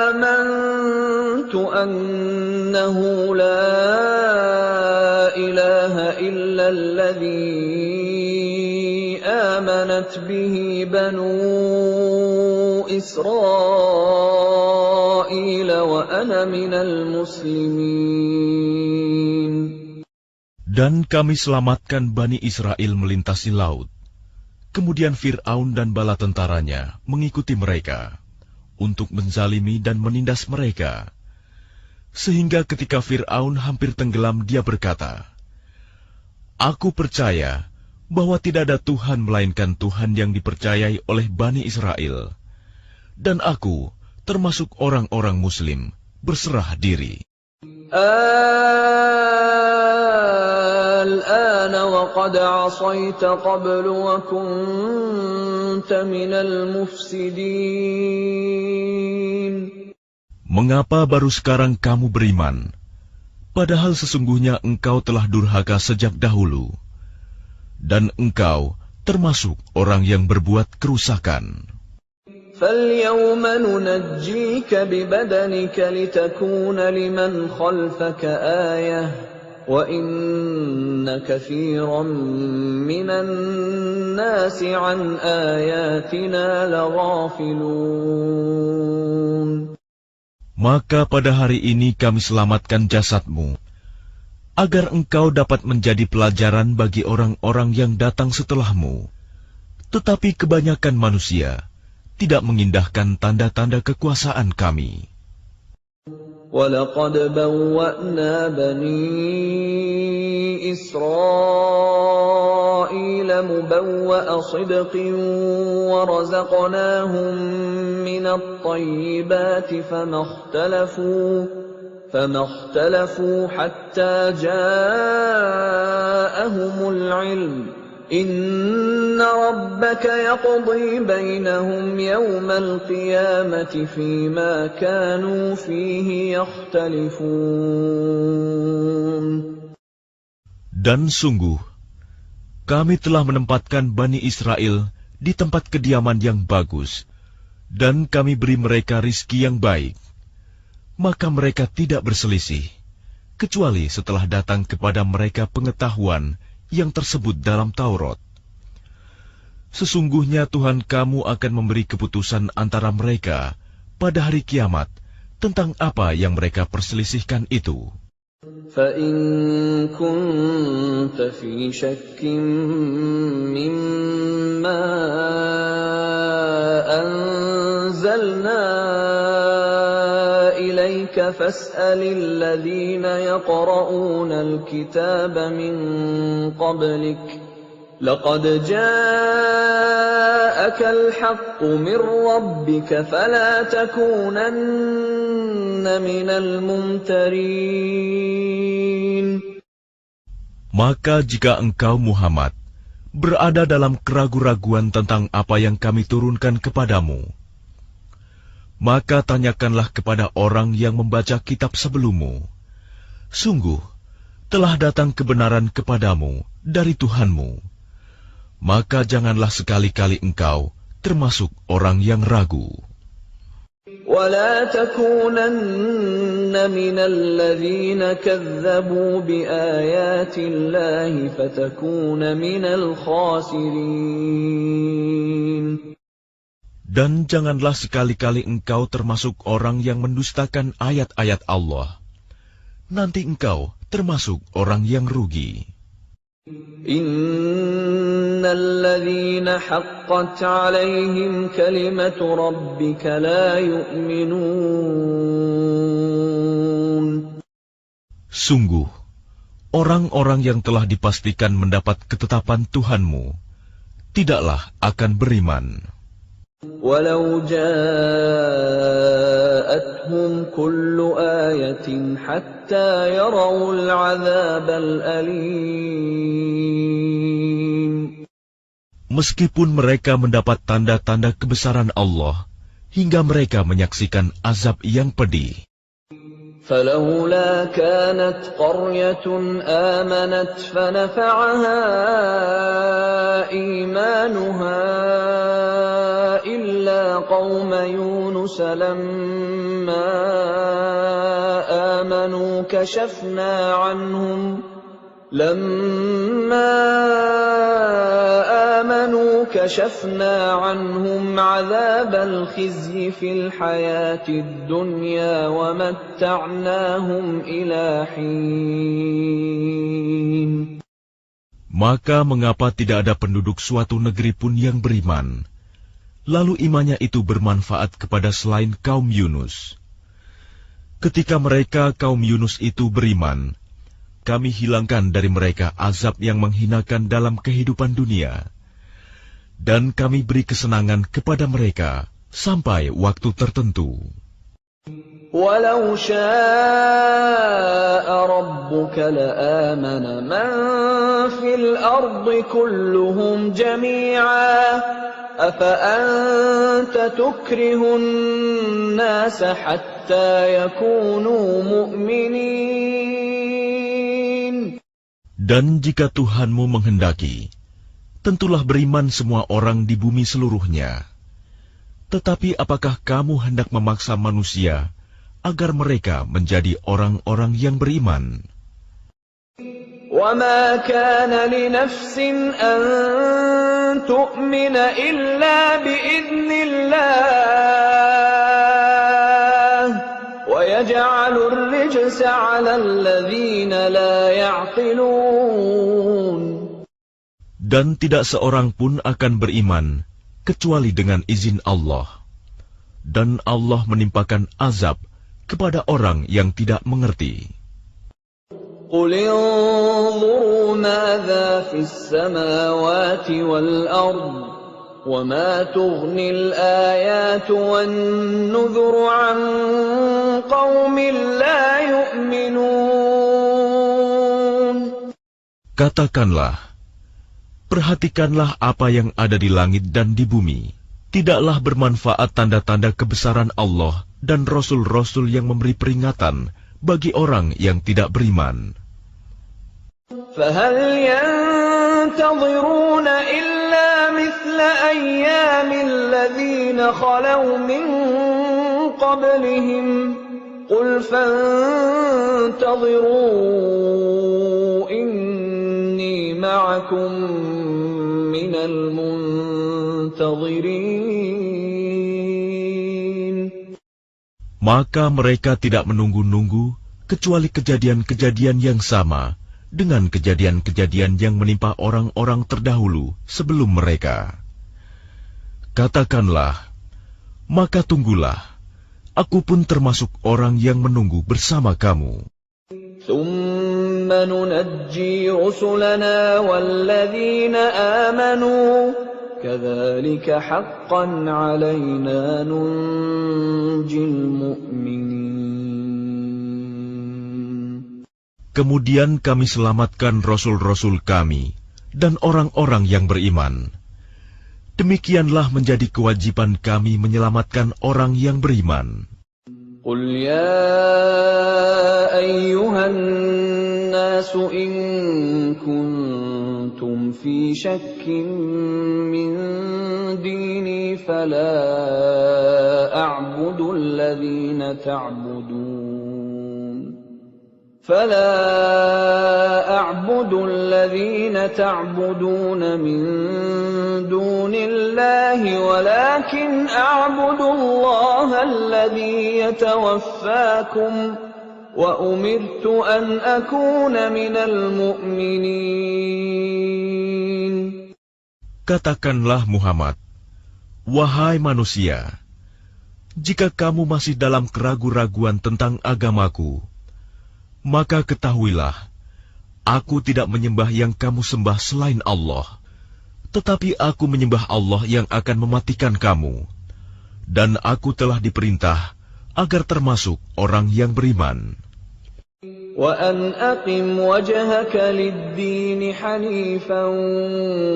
Speaker 1: آمنت أنه لا إله إلا الذي آمنت به بنو إسرائيل وأنا من المسلمين.
Speaker 2: Dan kami selamatkan Bani Israel melintasi laut. Kemudian Fir'aun dan bala tentaranya mengikuti mereka untuk menzalimi dan menindas mereka. Sehingga ketika Fir'aun hampir tenggelam, dia berkata, Aku percaya bahwa tidak ada Tuhan melainkan Tuhan yang dipercayai oleh Bani Israel. Dan aku termasuk orang-orang Muslim berserah diri.
Speaker 1: الآن وقد عصيت قبل وكنت من المفسدين.
Speaker 2: Mengapa baru sekarang kamu beriman, padahal sesungguhnya engkau telah durhaka sejak dahulu, dan engkau termasuk orang yang berbuat kerusakan.
Speaker 1: فَالْيَوْمَ نُنَجِّيكَ بِبَدَنِكَ لِتَكُونَ لِمَنْ خَلْفَكَ آيَةً وَإِنَّ كَثِيرًا مِنَ النَّاسِ عَنْ آيَاتِنَا لَغَافِلُونَ.
Speaker 2: Maka pada hari ini kami selamatkan jasadmu, agar engkau dapat menjadi pelajaran bagi orang-orang yang datang setelahmu. Tetapi kebanyakan manusia tidak mengindahkan tanda-tanda kekuasaan kami.
Speaker 1: وَلَقَدْ بَوَّأْنَا بَنِي إِسْرَائِيلَ مُبَوَّأَ صِدْقٍ وَرَزَقْنَاهُمْ مِنَ الطَّيِّبَاتِ فَمَا اخْتَلَفُوا حَتَّى جَاءَهُمُ الْعِلْمُ إِنَّ رَبَّكَ يَقْضِي بَيْنَهُمْ يَوْمَ الْقِيَامَةِ فِيمَا كَانُوا فِيهِ يَخْتَلِفُونَ.
Speaker 2: Dan sungguh, kami telah menempatkan Bani Israel di tempat kediaman yang bagus, dan kami beri mereka rizki yang baik. Maka mereka tidak berselisih, kecuali setelah datang kepada mereka pengetahuan yang tersebut dalam Taurat. Sesungguhnya Tuhan kamu akan memberi keputusan antara mereka pada hari kiamat tentang apa yang mereka perselisihkan itu.
Speaker 1: فَإِن كُنتَ فِي شَكٍّ مِّمَّا أَنزَلْنَا إِلَيْكَ فَاسْأَلِ الَّذِينَ يَقْرَؤُونَ الْكِتَابَ مِن قَبْلِكَ لَقَدْ جَاءَكَ الْحَقُّ مِن رَّبِّكَ فَلَا تَكُونَنَّ مِنَ الْمُمْتَرِينَ.
Speaker 2: Maka jika engkau Muhammad berada dalam keraguan-raguan tentang apa yang kami turunkan kepadamu, maka tanyakanlah kepada orang yang membaca kitab sebelummu. Sungguh, telah datang kebenaran kepadamu dari Tuhanmu. Maka janganlah sekali-kali engkau termasuk orang yang ragu.
Speaker 1: وَلَا تَكُونَنَّ مِنَ الَّذِينَ كَذَّبُوا بِآيَاتِ اللَّهِ فَتَكُونَ مِنَ الْخَاسِرِينَ.
Speaker 2: Dan janganlah sekali-kali engkau termasuk orang yang mendustakan ayat-ayat Allah. Nanti engkau termasuk orang yang rugi.
Speaker 1: Innal ladzina haqqat 'alaihim kalimatu rabbika la yu'minun.
Speaker 2: Sungguh, orang-orang yang telah dipastikan mendapat ketetapan Tuhanmu tidaklah akan beriman.
Speaker 1: Walau ja'atuhum kullu ayatin hatta yarawul 'adzabal alim.
Speaker 2: Meskipun mereka mendapat tanda-tanda kebesaran Allah hingga mereka menyaksikan azab yang pedih.
Speaker 1: فلولا كانت قرية آمنت فنفعها إيمانها إلا قوم يونس لما آمنوا كشفنا عنهم عذاب الخزي في الحياة الدنيا ومتعناهم إلى حين.
Speaker 2: Maka mengapa tidak ada penduduk suatu negeri pun yang beriman, lalu imannya itu bermanfaat kepada selain kaum Yunus? Ketika mereka kaum Yunus itu beriman, kami hilangkan dari mereka azab yang menghinakan dalam kehidupan dunia, dan kami beri kesenangan kepada mereka sampai waktu tertentu.
Speaker 1: Walau syaa rabbuka la'amana man fil ardi kulluhum jami'a afa anta tukrihun nasa hatta yakunu mu'minin.
Speaker 2: Dan jika Tuhanmu menghendaki, tentulah beriman semua orang di bumi seluruhnya. Tetapi apakah kamu hendak memaksa manusia agar mereka menjadi orang-orang yang beriman?
Speaker 1: وَمَا كَانَ لِنَفْسٍ أَن تُؤْمِنَ إِلَّا بِإِذْنِ اللَّهِ وَيَجْعَلُ الرِّجْسَ عَلَى الَّذِينَ لَا يَعْقِلُونَ.
Speaker 2: Dan tidak seorang pun akan beriman kecuali dengan izin Allah. Dan Allah menimpakan azab kepada orang yang tidak mengerti.
Speaker 1: قُلِ انظُرُوا مَاذَا فِي السَّمَاوَاتِ وَالْأَرْضِ وَمَا تُغْنِي الْآيَاتُ وَالنُّذُرُ عَن قَوْمٍ لَّا يُؤْمِنُونَ.
Speaker 2: Katakanlah, perhatikanlah apa yang ada di langit dan di bumi. Tidaklah bermanfaat tanda-tanda kebesaran Allah dan rasul-rasul yang memberi peringatan bagi orang yang tidak beriman.
Speaker 1: فَهَلْ يَنْتَظِرُونَ إِلَّا مِثْلَ أَيَّامِ الَّذِينَ خَلَوْا مِنْ قَبْلِهِمْ قُلْ فَانْتَظِرُوا إِنِّي مَعَكُمْ مِنَ الْمُنْتَظِرِينَ.
Speaker 2: Maka mereka tidak menunggu-nunggu kecuali kejadian-kejadian yang sama dengan kejadian-kejadian yang menimpa orang-orang terdahulu sebelum mereka. Katakanlah, maka tunggulah, aku pun termasuk orang yang menunggu bersama kamu.
Speaker 1: ثُمَّ نُنَجِّي رُسُلَنَا وَالَّذِينَ آمَنُوا كَذَلِكَ حَقًّا عَلَيْنَا نُنْجِي الْمُؤْمِنِينَ.
Speaker 2: Kemudian kami selamatkan rasul-rasul kami dan orang-orang yang beriman. Demikianlah menjadi kewajiban kami menyelamatkan orang yang beriman.
Speaker 1: قُلْ يَا أَيُّهَا النَّاسُ إِن كُنتُمْ فِي شَكٍّ مِّن دِينِي فَلَا أَعْبُدُ الَّذِينَ تَعْبُدُونَ مِن دُونِ اللَّهِ وَلَكِنْ أَعْبُدُ اللَّهَ الَّذِي يَتَوَفَّاكُمْ وَأُمِرْتُ أَنْ أَكُونَ مِنَ الْمُؤْمِنِينَ.
Speaker 2: Katakanlah Muhammad, wahai manusia, jika kamu masih dalam keraguan-raguan tentang agamaku, maka ketahuilah, aku tidak menyembah yang kamu sembah selain Allah, tetapi aku menyembah Allah yang akan mematikan kamu, dan aku telah diperintah agar termasuk orang yang beriman.
Speaker 1: وَأَنْ أَقِمْ وَجْهَكَ لِلدِّينِ حَنِيفًا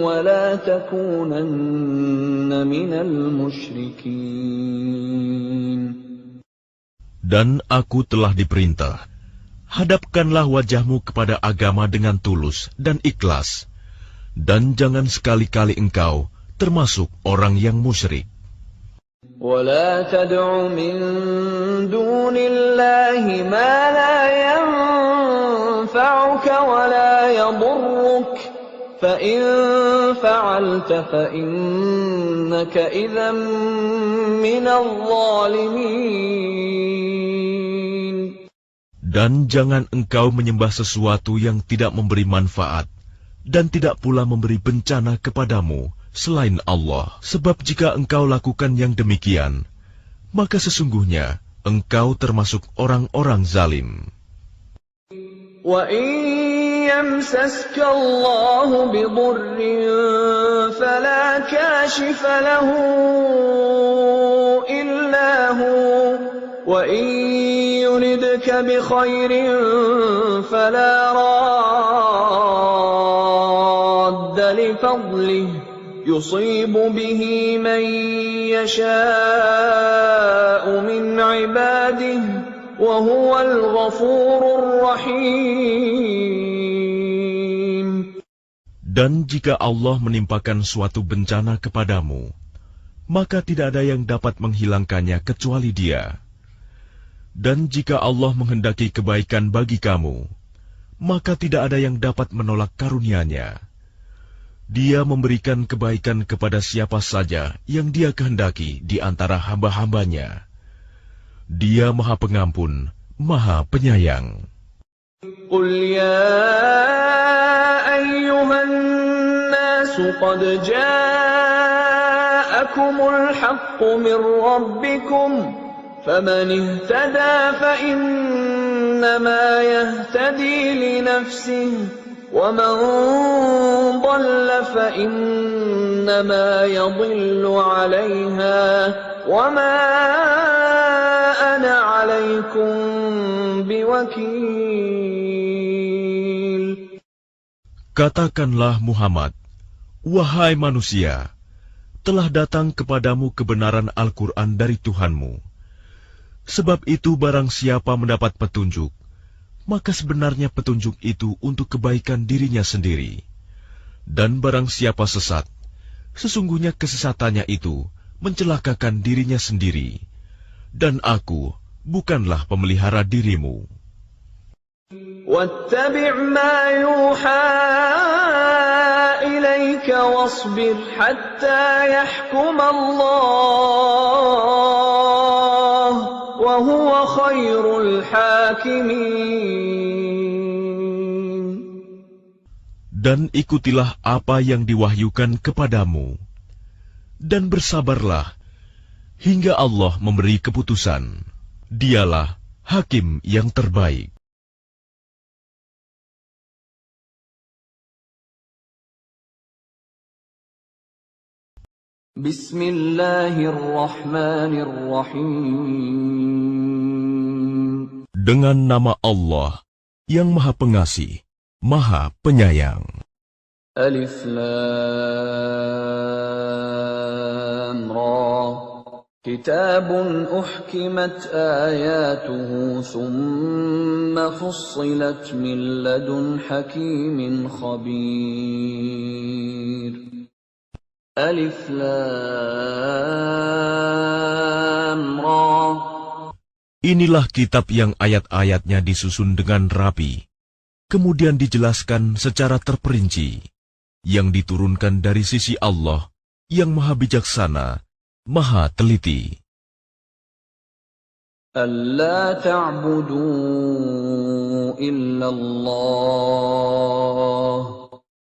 Speaker 1: وَلَا تَكُونَنَّ مِنَ الْمُشْرِكِينَ.
Speaker 2: Dan aku telah diperintah, hadapkanlah wajahmu kepada agama dengan tulus dan ikhlas, dan jangan sekali-kali engkau termasuk orang yang musyrik.
Speaker 1: وَلَا تَدْعُ مِن دُونِ اللَّهِ مَا لَا يَنفَعُكَ وَلَا يَضُرُّكَ فَإِن فَعَلْتَ فَإِنَّكَ إِذًا مِّنَ الظَّالِمِينَ.
Speaker 2: Dan jangan engkau menyembah sesuatu yang tidak memberi manfaat dan tidak pula memberi bencana kepadamu selain Allah. Sebab jika engkau lakukan yang demikian, maka sesungguhnya engkau termasuk orang-orang zalim.
Speaker 1: وَإِن يَمْسَسْكَ اللَّهُ بِضُرٍّ فَلَا كَاشِفَ لَهُ إِلَّا هُوَ وَإِن يُرِدْكَ بِخَيْرٍ فَلَا رَادَّ لِفَضْلِهِ يُصِيبُ بِهِ مَن يَشَاءُ مِنْ عِبَادِهِ وَهُوَ الْغَفُورُ الرَّحِيمُ.
Speaker 2: Dan jika Allah menimpakan suatu bencana kepadamu, maka tidak ada yang dapat menghilangkannya kecuali Dia. Dan jika Allah menghendaki kebaikan bagi kamu, maka tidak ada yang dapat menolak karunia-Nya. Dia memberikan kebaikan kepada siapa saja yang Dia kehendaki di antara hamba-hambanya. Dia Maha Pengampun, Maha Penyayang.
Speaker 1: قُلْ يَا أَيُّهَا النَّاسُ قَدْ جَاءَكُمُ الْحَقُّ مِنْ رَبِّكُمْ فَمَنِ اهْتَدَى فَإِنَّمَا يَهْتَدِي لِنَفْسِهِ وَمَنْ ضَلَّ فَإِنَّمَا يَضِلُّ عَلَيْهَا وَمَا أَنَا عَلَيْكُمْ بِوَكِيلٍ.
Speaker 2: Katakanlah Muhammad, wahai manusia, telah datang kepadamu kebenaran Al-Quran dari Tuhanmu. Sebab itu barang siapa mendapat petunjuk, maka sebenarnya petunjuk itu untuk kebaikan dirinya sendiri. Dan barang siapa sesat, sesungguhnya kesesatannya itu mencelakakan dirinya sendiri. Dan aku bukanlah pemelihara dirimu.
Speaker 1: وَاتَّبِعْ مَا يُوحَى إِلَيْكَ وَاصْبِرْ حَتَّى يَحْكُمَ اللَّهُ وَهُوَ وهو خير الحاكمين.
Speaker 2: Dan ikutilah apa yang diwahyukan kepadamu, dan bersabarlah hingga Allah memberi keputusan. Dialah hakim yang terbaik.
Speaker 1: Bismillahirrahmanirrahim.
Speaker 2: Dengan nama Allah yang Maha Pengasih, Maha Penyayang.
Speaker 1: Alif Lam Ra. Kitabun uhkimat ayatuhu thumma fussilat min ladun hakimin khabir. Alif Lam Ra.
Speaker 2: Inilah kitab yang ayat-ayatnya disusun dengan rapi, kemudian dijelaskan secara terperinci, yang diturunkan dari sisi Allah yang Maha Bijaksana, Maha Teliti.
Speaker 1: Alla ta'budu illallah,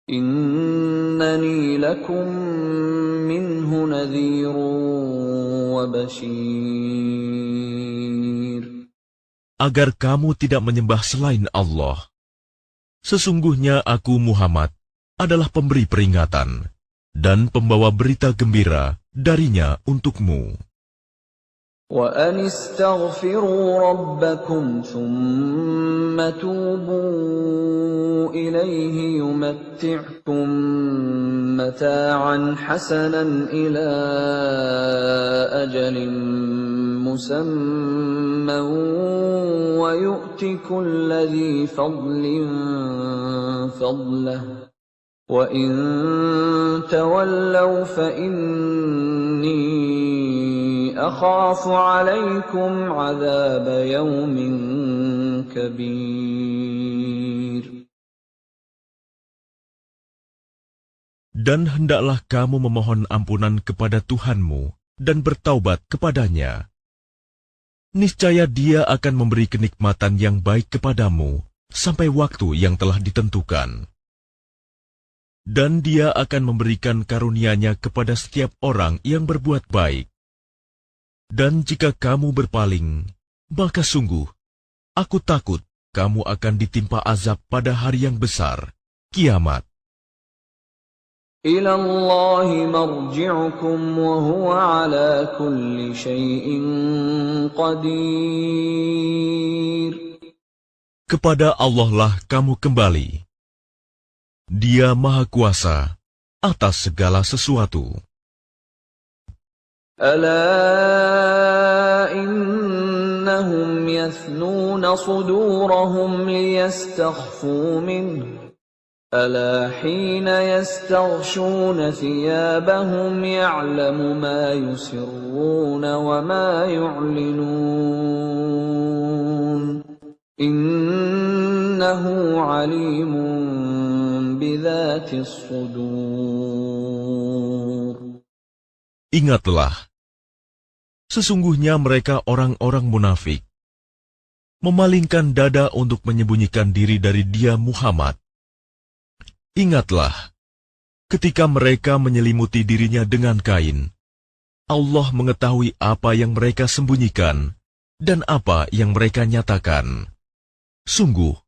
Speaker 1: innani lakum minhu nadhirun wa bashir.
Speaker 2: Agar kamu tidak menyembah selain Allah. Sesungguhnya aku Muhammad adalah pemberi peringatan dan pembawa berita gembira darinya untukmu.
Speaker 1: Wa anistaghfiru rabbakum thumma tubu ilayhi yumatti'kum mata'an hasanan ila ajalin musamman wa yu'ti kulli dhi fadlin fadlahu wa in tawallaw fa inni akhafu 'alaykum 'adzab yawmin kabir.
Speaker 2: Dan hendaklah kamu memohon ampunan kepada Tuhanmu dan bertaubat kepadanya. Niscaya Dia akan memberi kenikmatan yang baik kepadamu sampai waktu yang telah ditentukan. Dan Dia akan memberikan karunia-Nya kepada setiap orang yang berbuat baik. Dan jika kamu berpaling, maka sungguh, aku takut kamu akan ditimpa azab pada hari yang besar, kiamat.
Speaker 1: Ila Allahi marji'ukum wa huwa ala kulli syai'in qadir.
Speaker 2: Kepada Allah lah kamu kembali. Dia Maha Kuasa atas segala sesuatu.
Speaker 1: Ala innahum yathnuna sudurahum liyastakhfu minhu. Ala hina yastaghshuna thiyabahum ya'lamu ma yusirruna wa ma yu'linun. Innahu alimun bidhatis sudur.
Speaker 2: Ingatlah, sesungguhnya mereka orang-orang munafik, memalingkan dada untuk menyembunyikan diri dari Dia Muhammad. Ingatlah, ketika mereka menyelimuti dirinya dengan kain, Allah mengetahui apa yang mereka sembunyikan dan apa yang mereka nyatakan. Sungguh,